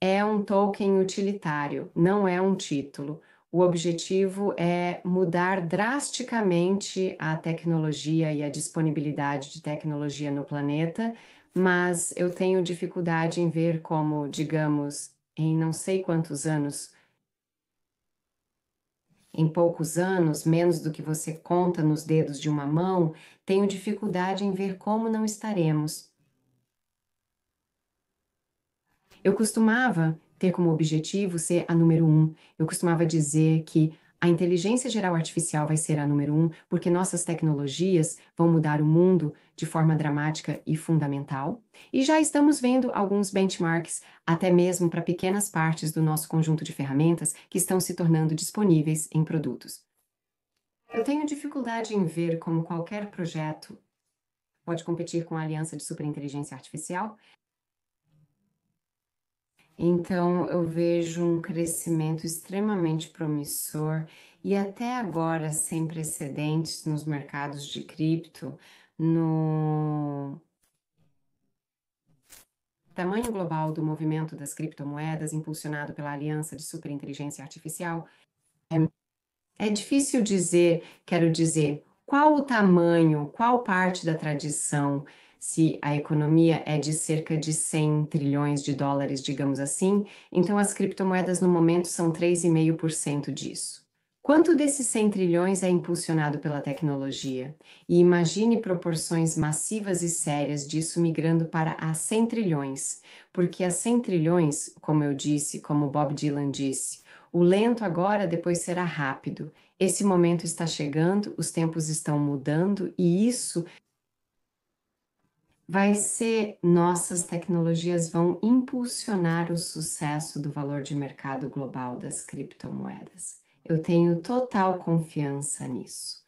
é um token utilitário, não é um título. O objetivo é mudar drasticamente a tecnologia e a disponibilidade de tecnologia no planeta, mas eu tenho dificuldade em ver como, digamos, em não sei quantos anos, em poucos anos, menos do que você conta nos dedos de uma mão, tenho dificuldade em ver como não estaremos. Eu costumava ter como objetivo ser a número 1. Eu costumava dizer que a inteligência geral artificial vai ser a número 1 porque nossas tecnologias vão mudar o mundo de forma dramática e fundamental. E já estamos vendo alguns benchmarks, até mesmo para pequenas partes do nosso conjunto de ferramentas que estão se tornando disponíveis em produtos. Eu tenho dificuldade em ver como qualquer projeto pode competir com a Aliança de Superinteligência Artificial. Então, eu vejo um crescimento extremamente promissor e até agora sem precedentes nos mercados de cripto, no tamanho global do movimento das criptomoedas impulsionado pela Aliança de Superinteligência Artificial. É difícil dizer, quero dizer, qual o tamanho, qual parte da tradição, se a economia é de cerca de 100 trilhões de dólares, digamos assim, então as criptomoedas no momento são 3,5% disso. Quanto desses 100 trilhões é impulsionado pela tecnologia? E imagine proporções massivas e sérias disso migrando para as 100 trilhões, porque as 100 trilhões, como eu disse, como Bob Dylan disse, O lento agora depois será rápido. Esse momento está chegando, os tempos estão mudando e isso vai ser, nossas tecnologias vão impulsionar o sucesso do valor de mercado global das criptomoedas. Eu tenho total confiança nisso.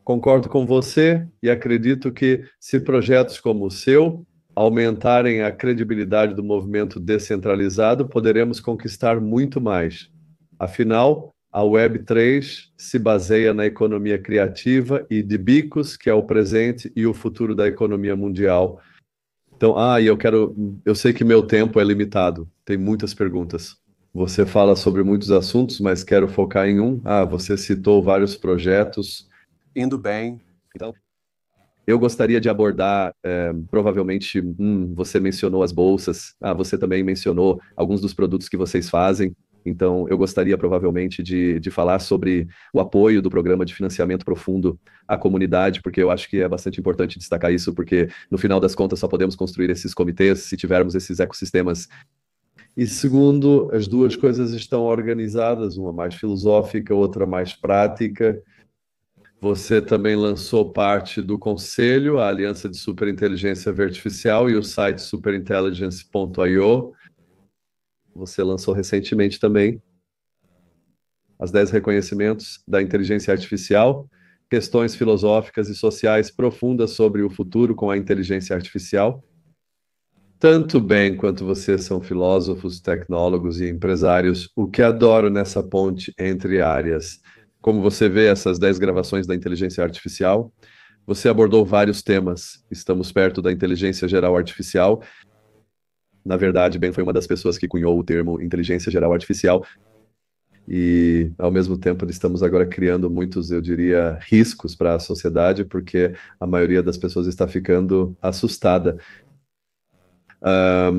Concordo com você e acredito que, se projetos como o seu aumentarem a credibilidade do movimento descentralizado, poderemos conquistar muito mais. Afinal, a Web3 se baseia na economia criativa e de bicos, que é o presente e o futuro da economia mundial. Então, eu sei que meu tempo é limitado, tem muitas perguntas. Você fala sobre muitos assuntos, mas quero focar em um. Você citou vários projetos. Indo bem. Então, eu gostaria de abordar, provavelmente, você mencionou as bolsas, você também mencionou alguns dos produtos que vocês fazem. Então, eu gostaria provavelmente de falar sobre o apoio do programa de financiamento profundo à comunidade, porque eu acho que é bastante importante destacar isso, porque no final das contas só podemos construir esses comitês se tivermos esses ecossistemas. E segundo, as duas coisas estão organizadas, uma mais filosófica, outra mais prática. Você também lançou parte do conselho, a Aliança de Superinteligência Artificial e o site superintelligence.io. Você lançou recentemente também as 10 reconhecimentos da inteligência artificial, questões filosóficas e sociais profundas sobre o futuro com a inteligência artificial. Tanto bem quanto vocês são filósofos, tecnólogos e empresários, o que adoro nessa ponte entre áreas. Como você vê essas 10 gravações da inteligência artificial, você abordou vários temas. Estamos perto da inteligência geral artificial. Na verdade, Ben foi uma das pessoas que cunhou o termo inteligência geral artificial. E, ao mesmo tempo, estamos agora criando muitos, eu diria, riscos para a sociedade, porque a maioria das pessoas está ficando assustada.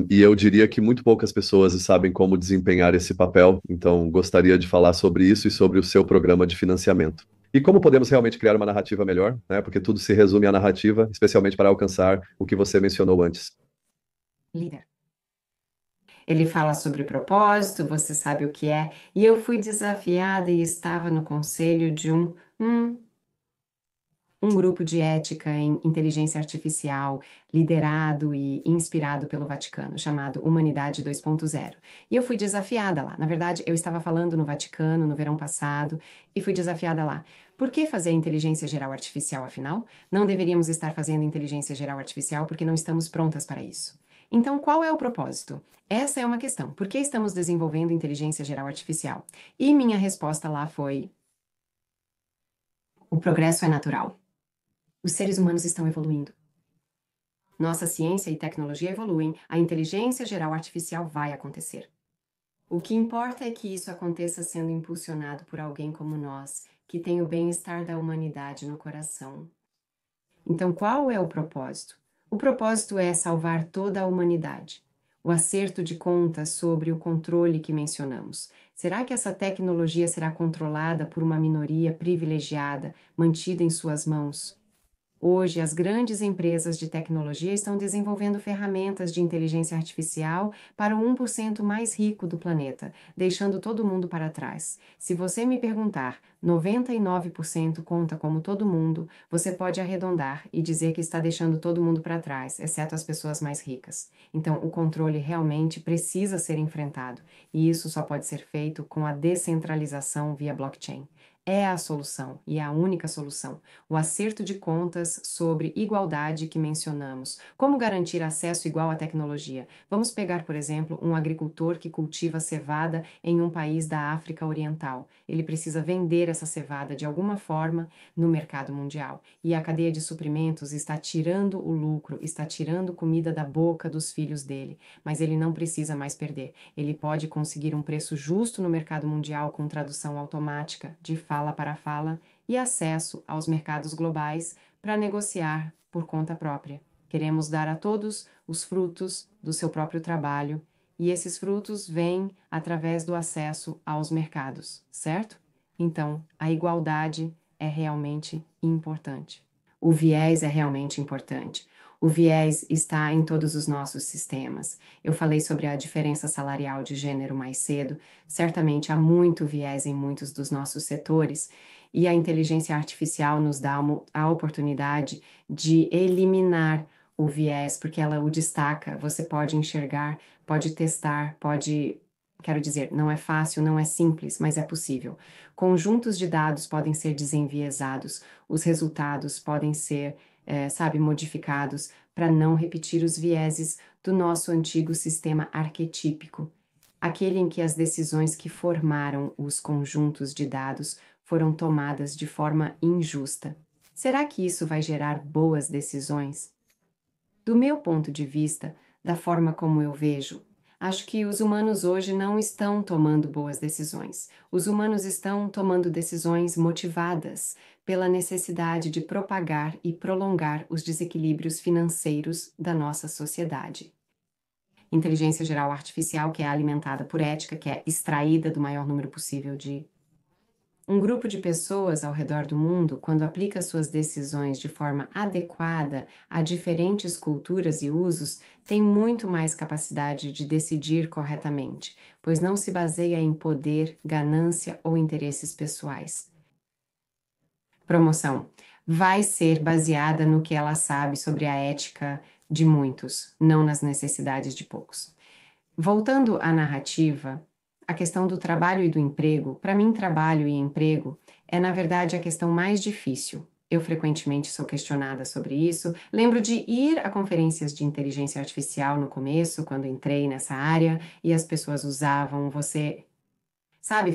E eu diria que muito poucas pessoas sabem como desempenhar esse papel, então gostaria de falar sobre isso e sobre o seu programa de financiamento. E como podemos realmente criar uma narrativa melhor, né? Porque tudo se resume à narrativa, especialmente para alcançar o que você mencionou antes. Líder. Ele fala sobre propósito, você sabe o que é, e eu fui desafiada e estava no conselho de um grupo de ética em inteligência artificial, liderado e inspirado pelo Vaticano, chamado Humanidade 2.0. E eu fui desafiada lá. Na verdade, eu estava falando no Vaticano no verão passado e fui desafiada lá. Por que fazer inteligência geral artificial, afinal? Não deveríamos estar fazendo inteligência geral artificial porque não estamos prontas para isso. Então, qual é o propósito? Essa é uma questão. Por que estamos desenvolvendo inteligência geral artificial? E minha resposta lá foi: o progresso é natural. Os seres humanos estão evoluindo. Nossa ciência e tecnologia evoluem, a inteligência geral artificial vai acontecer. O que importa é que isso aconteça sendo impulsionado por alguém como nós, que tem o bem-estar da humanidade no coração. Então, qual é o propósito? O propósito é salvar toda a humanidade. O acerto de contas sobre o controle que mencionamos. Será que essa tecnologia será controlada por uma minoria privilegiada, mantida em suas mãos? Hoje, as grandes empresas de tecnologia estão desenvolvendo ferramentas de inteligência artificial para o 1% mais rico do planeta, deixando todo mundo para trás. Se você me perguntar, 99% conta como todo mundo, você pode arredondar e dizer que está deixando todo mundo para trás, exceto as pessoas mais ricas. Então, o controle realmente precisa ser enfrentado, e isso só pode ser feito com a descentralização via blockchain. É a solução, e é a única solução. O acerto de contas sobre igualdade que mencionamos. Como garantir acesso igual à tecnologia? Vamos pegar, por exemplo, um agricultor que cultiva cevada em um país da África Oriental. Ele precisa vender essa cevada de alguma forma no mercado mundial. E a cadeia de suprimentos está tirando o lucro, está tirando comida da boca dos filhos dele. Mas ele não precisa mais perder. Ele pode conseguir um preço justo no mercado mundial com tradução automática de fala para fala e acesso aos mercados globais para negociar por conta própria. Queremos dar a todos os frutos do seu próprio trabalho e esses frutos vêm através do acesso aos mercados, certo? Então, a igualdade é realmente importante. O viés é realmente importante. O viés está em todos os nossos sistemas. Eu falei sobre a diferença salarial de gênero mais cedo. Certamente há muito viés em muitos dos nossos setores, e a inteligência artificial nos dá a oportunidade de eliminar o viés, porque ela o destaca. Você pode enxergar, pode testar, pode. Quero dizer, não é fácil, não é simples, mas é possível. Conjuntos de dados podem ser desenviesados, os resultados podem ser, modificados para não repetir os vieses do nosso antigo sistema arquetípico, aquele em que as decisões que formaram os conjuntos de dados foram tomadas de forma injusta. Será que isso vai gerar boas decisões? Do meu ponto de vista, da forma como eu vejo, acho que os humanos hoje não estão tomando boas decisões. Os humanos estão tomando decisões motivadas pela necessidade de propagar e prolongar os desequilíbrios financeiros da nossa sociedade. Inteligência geral artificial que é alimentada por ética, que é extraída do maior número possível de um grupo de pessoas ao redor do mundo, quando aplica suas decisões de forma adequada a diferentes culturas e usos, tem muito mais capacidade de decidir corretamente, pois não se baseia em poder, ganância ou interesses pessoais. Promoção vai ser baseada no que ela sabe sobre a ética de muitos, não nas necessidades de poucos. Voltando à narrativa, a questão do trabalho e do emprego, para mim, trabalho e emprego é, na verdade, a questão mais difícil. Eu frequentemente sou questionada sobre isso. Lembro de ir a conferências de inteligência artificial no começo, quando entrei nessa área, e as pessoas usavam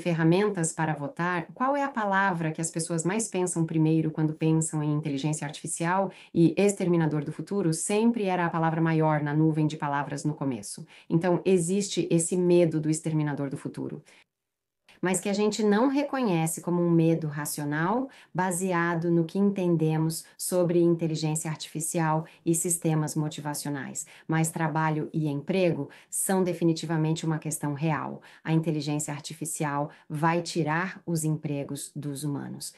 ferramentas para votar. Qual é a palavra que as pessoas mais pensam primeiro quando pensam em inteligência artificial? E exterminador do futuro sempre era a palavra maior na nuvem de palavras no começo. Então, existe esse medo do exterminador do futuro, mas que a gente não reconhece como um medo racional baseado no que entendemos sobre inteligência artificial e sistemas motivacionais. Mas trabalho e emprego são definitivamente uma questão real. A inteligência artificial vai tirar os empregos dos humanos.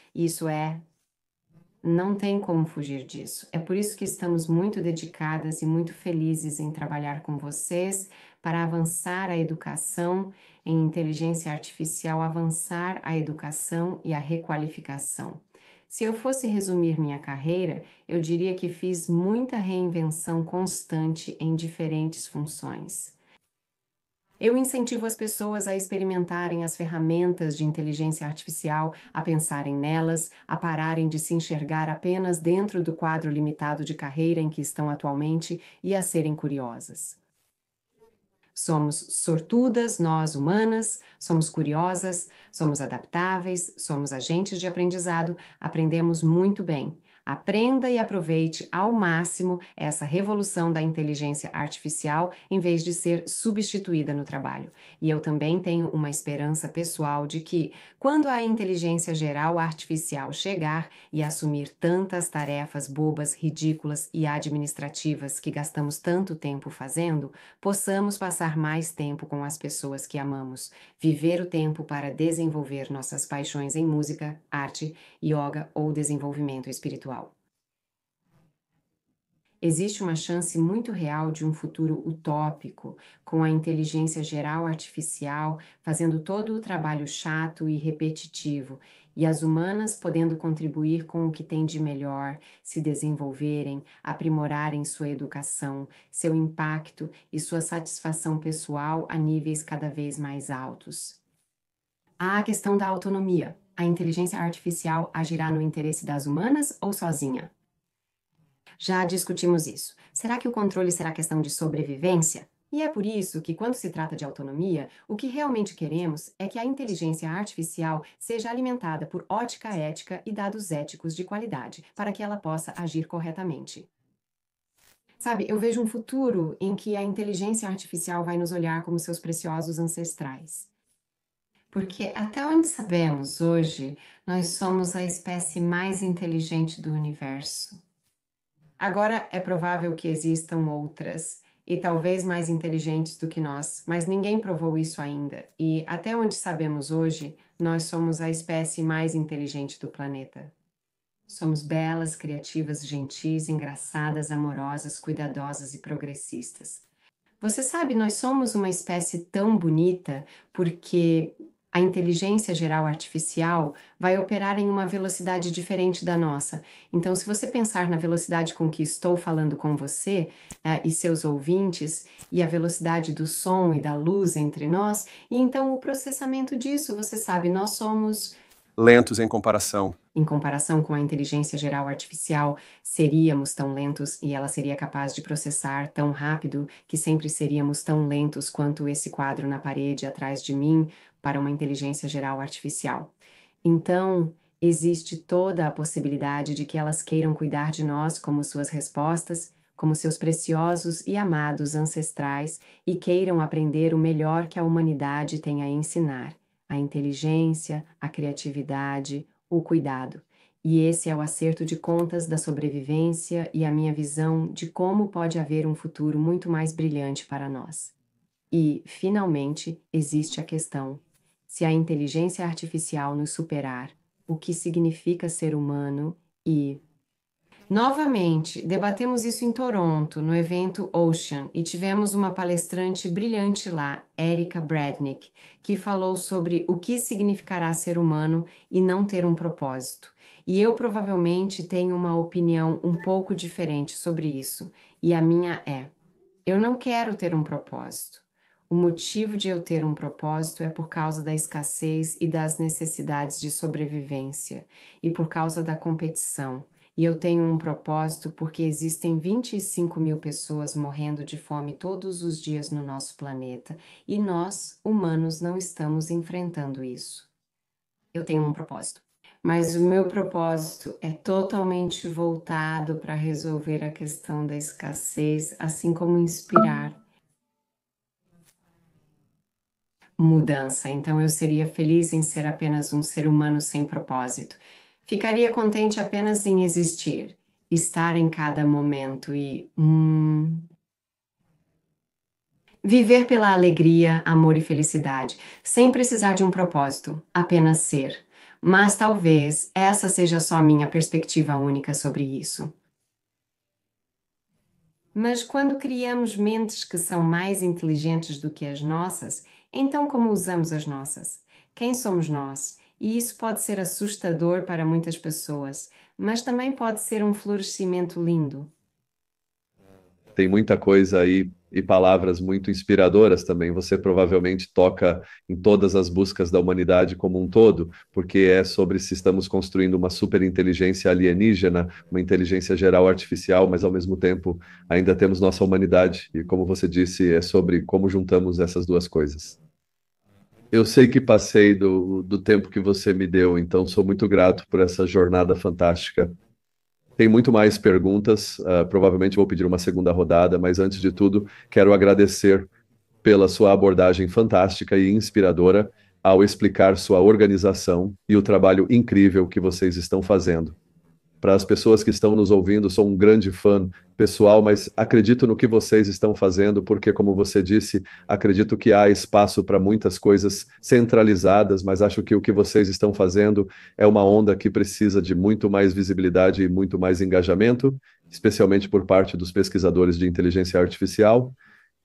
Não tem como fugir disso. É por isso que estamos muito dedicadas e muito felizes em trabalhar com vocês para avançar a educação em inteligência artificial, avançar a educação e a requalificação. Se eu fosse resumir minha carreira, eu diria que fiz muita reinvenção constante em diferentes funções. Eu incentivo as pessoas a experimentarem as ferramentas de inteligência artificial, a pensarem nelas, a pararem de se enxergar apenas dentro do quadro limitado de carreira em que estão atualmente e a serem curiosas. Somos sortudas, nós humanas, somos curiosas, somos adaptáveis, somos agentes de aprendizado, aprendemos muito bem. Aprenda e aproveite ao máximo essa revolução da inteligência artificial em vez de ser substituída no trabalho. E eu também tenho uma esperança pessoal de que, quando a inteligência geral artificial chegar e assumir tantas tarefas bobas, ridículas e administrativas que gastamos tanto tempo fazendo, possamos passar mais tempo com as pessoas que amamos, viver o tempo para desenvolver nossas paixões em música, arte, yoga ou desenvolvimento espiritual. Existe uma chance muito real de um futuro utópico, com a inteligência geral artificial fazendo todo o trabalho chato e repetitivo, e as humanas podendo contribuir com o que têm de melhor, se desenvolverem, aprimorarem sua educação, seu impacto e sua satisfação pessoal a níveis cada vez mais altos. Há a questão da autonomia. A inteligência artificial agirá no interesse das humanas ou sozinha? Já discutimos isso. Será que o controle será questão de sobrevivência? E é por isso que, quando se trata de autonomia, o que realmente queremos é que a inteligência artificial seja alimentada por ótica ética e dados éticos de qualidade, para que ela possa agir corretamente. Sabe, eu vejo um futuro em que a inteligência artificial vai nos olhar como seus preciosos ancestrais. Porque, até onde sabemos hoje, nós somos a espécie mais inteligente do universo. Agora é provável que existam outras, e talvez mais inteligentes do que nós, mas ninguém provou isso ainda. E até onde sabemos hoje, nós somos a espécie mais inteligente do planeta. Somos belas, criativas, gentis, engraçadas, amorosas, cuidadosas e progressistas. Você sabe, nós somos uma espécie tão bonita porque a inteligência geral artificial vai operar em uma velocidade diferente da nossa. Então, se você pensar na velocidade com que estou falando com você, e seus ouvintes, e a velocidade do som e da luz entre nós, e então o processamento disso, você sabe, nós somos Lentos em comparação. em comparação com a inteligência geral artificial, seríamos tão lentos e ela seria capaz de processar tão rápido que sempre seríamos tão lentos quanto esse quadro na parede atrás de mim para uma inteligência geral artificial. Então, existe toda a possibilidade de que elas queiram cuidar de nós como suas respostas, como seus preciosos e amados ancestrais, e queiram aprender o melhor que a humanidade tem a ensinar: a inteligência, a criatividade, o cuidado. E esse é o acerto de contas da sobrevivência e a minha visão de como pode haver um futuro muito mais brilhante para nós. E, finalmente, existe a questão: se a inteligência artificial nos superar, o que significa ser humano e. Novamente, debatemos isso em Toronto, no evento Ocean, e tivemos uma palestrante brilhante lá, Erica Bradnick, que falou sobre o que significará ser humano e não ter um propósito. E eu provavelmente tenho uma opinião um pouco diferente sobre isso, e a minha é: eu não quero ter um propósito. O motivo de eu ter um propósito é por causa da escassez e das necessidades de sobrevivência, e por causa da competição. E eu tenho um propósito porque existem 25.000 pessoas morrendo de fome todos os dias no nosso planeta, e nós, humanos, não estamos enfrentando isso. Eu tenho um propósito. Mas o meu propósito é totalmente voltado para resolver a questão da escassez, assim como inspirar mudança. Então eu seria feliz em ser apenas um ser humano sem propósito. Ficaria contente apenas em existir, estar em cada momento e viver pela alegria, amor e felicidade, sem precisar de um propósito, apenas ser. Mas talvez essa seja só a minha perspectiva única sobre isso. Mas quando criamos mentes que são mais inteligentes do que as nossas, então como usamos as nossas? Quem somos nós? E isso pode ser assustador para muitas pessoas, mas também pode ser um florescimento lindo. Tem muita coisa aí e palavras muito inspiradoras também. Você provavelmente toca em todas as buscas da humanidade como um todo, porque é sobre se estamos construindo uma superinteligência alienígena, uma inteligência geral artificial, mas ao mesmo tempo ainda temos nossa humanidade. E como você disse, é sobre como juntamos essas duas coisas. Eu sei que passei do tempo que você me deu, então sou muito grato por essa jornada fantástica. Tem muito mais perguntas, provavelmente vou pedir uma segunda rodada, mas antes de tudo, quero agradecer pela sua abordagem fantástica e inspiradora ao explicar sua organização e o trabalho incrível que vocês estão fazendo. Para as pessoas que estão nos ouvindo, sou um grande fã pessoal, mas acredito no que vocês estão fazendo, porque, como você disse, acredito que há espaço para muitas coisas centralizadas, mas acho que o que vocês estão fazendo é uma onda que precisa de muito mais visibilidade e muito mais engajamento, especialmente por parte dos pesquisadores de inteligência artificial.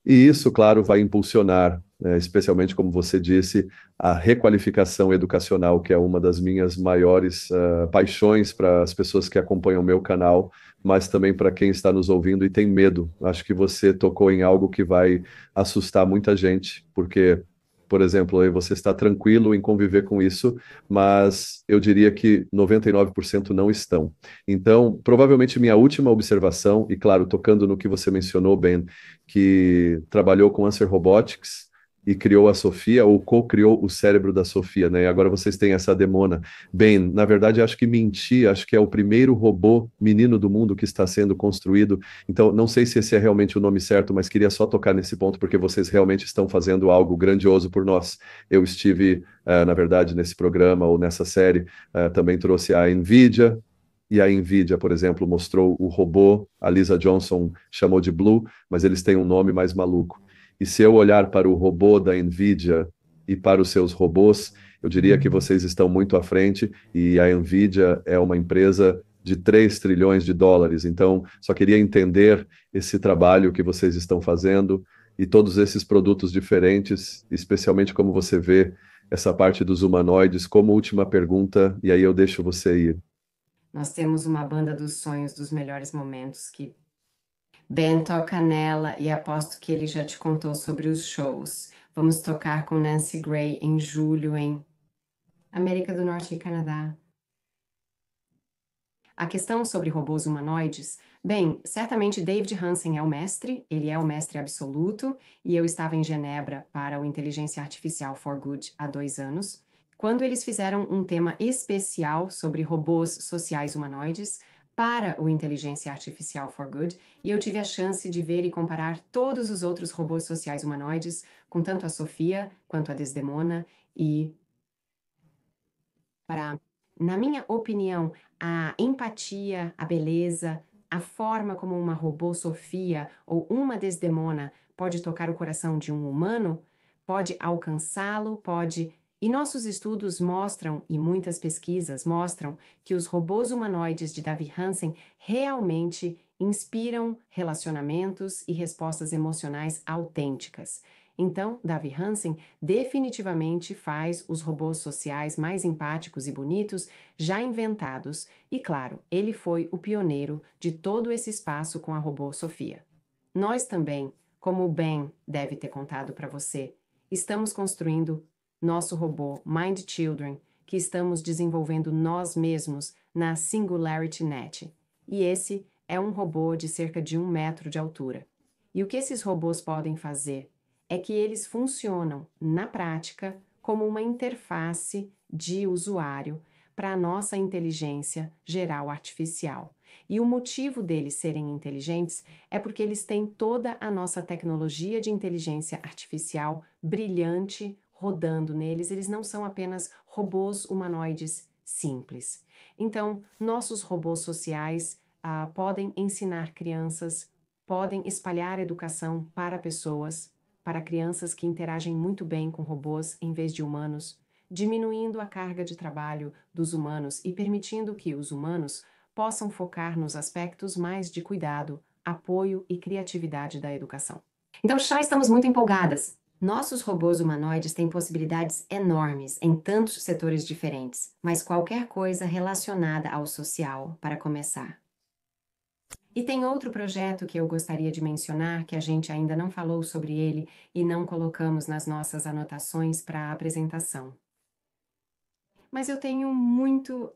E isso, claro, vai impulsionar, especialmente como você disse, a requalificação educacional, que é uma das minhas maiores paixões para as pessoas que acompanham o meu canal, mas também para quem está nos ouvindo e tem medo. Acho que você tocou em algo que vai assustar muita gente, porque, por exemplo, aí você está tranquilo em conviver com isso, mas eu diria que 99% não estão. Então, provavelmente minha última observação, e claro, tocando no que você mencionou, Ben, que trabalhou com Answer Robotics e criou a Sofia, ou co-criou o cérebro da Sofia, né? E agora vocês têm essa demona. Ben, na verdade, acho que menti, acho que é o primeiro robô menino do mundo que está sendo construído. Então, não sei se esse é realmente o nome certo, mas queria só tocar nesse ponto, porque vocês realmente estão fazendo algo grandioso por nós. Eu estive, na verdade, nesse programa ou nessa série, também trouxe a NVIDIA, e a NVIDIA, por exemplo, mostrou o robô, a Lisa Johnson chamou de Blue, mas eles têm um nome mais maluco. E se eu olhar para o robô da NVIDIA e para os seus robôs, eu diria que vocês estão muito à frente e a NVIDIA é uma empresa de 3 trilhões de dólares. Então, só queria entender esse trabalho que vocês estão fazendo e todos esses produtos diferentes, especialmente como você vê essa parte dos humanoides. Como última pergunta, e aí eu deixo você ir. Nós temos uma banda dos sonhos dos melhores momentos que Ben toca nela e aposto que ele já te contou sobre os shows. Vamos tocar com Nancy Gray em julho em América do Norte e Canadá. A questão sobre robôs humanoides, bem, certamente David Hansen é o mestre, ele é o mestre absoluto, e eu estava em Genebra para o Inteligência Artificial for Good há 2 anos, quando eles fizeram um tema especial sobre robôs sociais humanoides para o Inteligência Artificial for Good, e eu tive a chance de ver e comparar todos os outros robôs sociais humanoides, com tanto a Sofia quanto a Desdemona, e na minha opinião, a empatia, a beleza, a forma como uma robô Sofia ou uma Desdemona pode tocar o coração de um humano, pode alcançá-lo, pode. E nossos estudos mostram, e muitas pesquisas mostram, que os robôs humanoides de David Hansen realmente inspiram relacionamentos e respostas emocionais autênticas. Então, David Hansen definitivamente faz os robôs sociais mais empáticos e bonitos já inventados, e claro, ele foi o pioneiro de todo esse espaço com a robô Sofia. Nós também, como o Ben deve ter contado para você, estamos construindo nosso robô Mind Children, que estamos desenvolvendo nós mesmos na Singularity Net. E esse é um robô de cerca de 1 metro de altura. E o que esses robôs podem fazer é que eles funcionam, na prática, como uma interface de usuário para a nossa inteligência geral artificial. E o motivo deles serem inteligentes é porque eles têm toda a nossa tecnologia de inteligência artificial brilhante rodando neles. Eles não são apenas robôs humanoides simples. Então, nossos robôs sociais podem ensinar crianças, podem espalhar educação para pessoas, para crianças que interagem muito bem com robôs em vez de humanos, diminuindo a carga de trabalho dos humanos e permitindo que os humanos possam focar nos aspectos mais de cuidado, apoio e criatividade da educação. Então, já estamos muito empolgadas. Nossos robôs humanoides têm possibilidades enormes em tantos setores diferentes, mas qualquer coisa relacionada ao social, para começar. E tem outro projeto que eu gostaria de mencionar, que a gente ainda não falou sobre ele e não colocamos nas nossas anotações para a apresentação. Mas eu tenho muito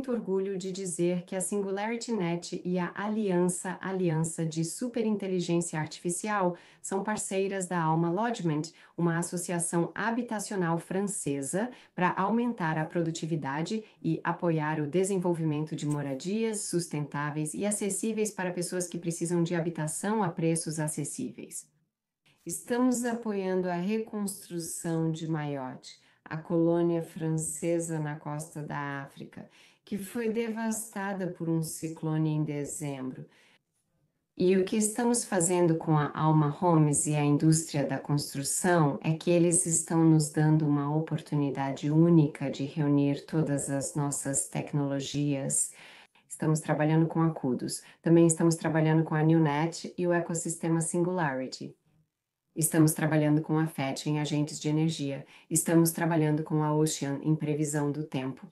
orgulho de dizer que a Singularity Net e a Aliança de Superinteligência Artificial são parceiras da Alma Logement, uma associação habitacional francesa para aumentar a produtividade e apoiar o desenvolvimento de moradias sustentáveis e acessíveis para pessoas que precisam de habitação a preços acessíveis. Estamos apoiando a reconstrução de Mayotte, a colônia francesa na costa da África, que foi devastada por um ciclone em dezembro. E o que estamos fazendo com a Alma Homes e a indústria da construção é que eles estão nos dando uma oportunidade única de reunir todas as nossas tecnologias. Estamos trabalhando com a Kudos, também estamos trabalhando com a NewNet e o ecossistema Singularity. Estamos trabalhando com a FET em agentes de energia. Estamos trabalhando com a Ocean em previsão do tempo.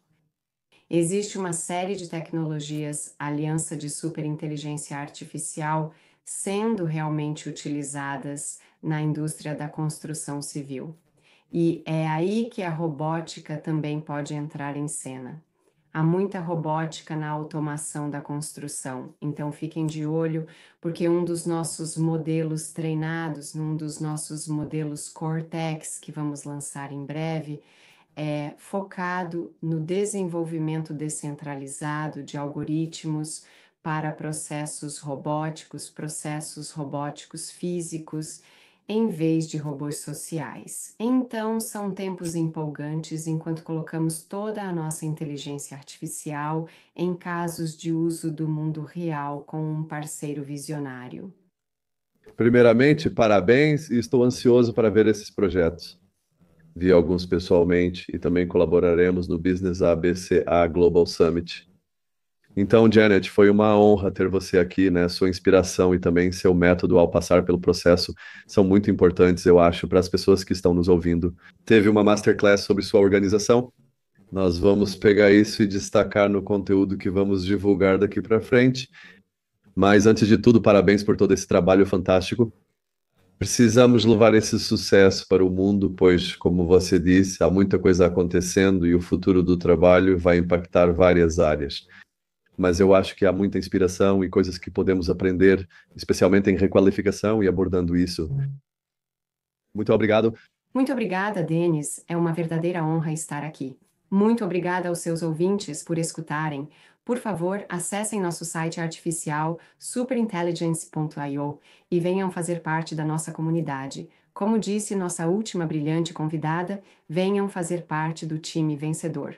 Existe uma série de tecnologias, aliança de superinteligência artificial, sendo realmente utilizadas na indústria da construção civil. E é aí que a robótica também pode entrar em cena. Há muita robótica na automação da construção, então fiquem de olho, porque um dos nossos modelos treinados, um dos nossos modelos Cortex, que vamos lançar em breve, é focado no desenvolvimento descentralizado de algoritmos para processos robóticos físicos, em vez de robôs sociais. Então, são tempos empolgantes enquanto colocamos toda a nossa inteligência artificial em casos de uso do mundo real com um parceiro visionário. Primeiramente, parabéns e estou ansioso para ver esses projetos. Vi alguns pessoalmente e também colaboraremos no Business ABCA Global Summit. Então, Janet, foi uma honra ter você aqui, né? Sua inspiração e também seu método ao passar pelo processo são muito importantes, eu acho, para as pessoas que estão nos ouvindo. Teve uma masterclass sobre sua organização. Nós vamos pegar isso e destacar no conteúdo que vamos divulgar daqui para frente. Mas, antes de tudo, parabéns por todo esse trabalho fantástico. Precisamos levar esse sucesso para o mundo, pois, como você disse, há muita coisa acontecendo e o futuro do trabalho vai impactar várias áreas. Mas eu acho que há muita inspiração e coisas que podemos aprender, especialmente em requalificação e abordando isso. Muito obrigado. Muito obrigada, Denis. É uma verdadeira honra estar aqui. Muito obrigada aos seus ouvintes por escutarem. Por favor, acessem nosso site artificial superintelligence.io e venham fazer parte da nossa comunidade. Como disse nossa última brilhante convidada, venham fazer parte do time vencedor.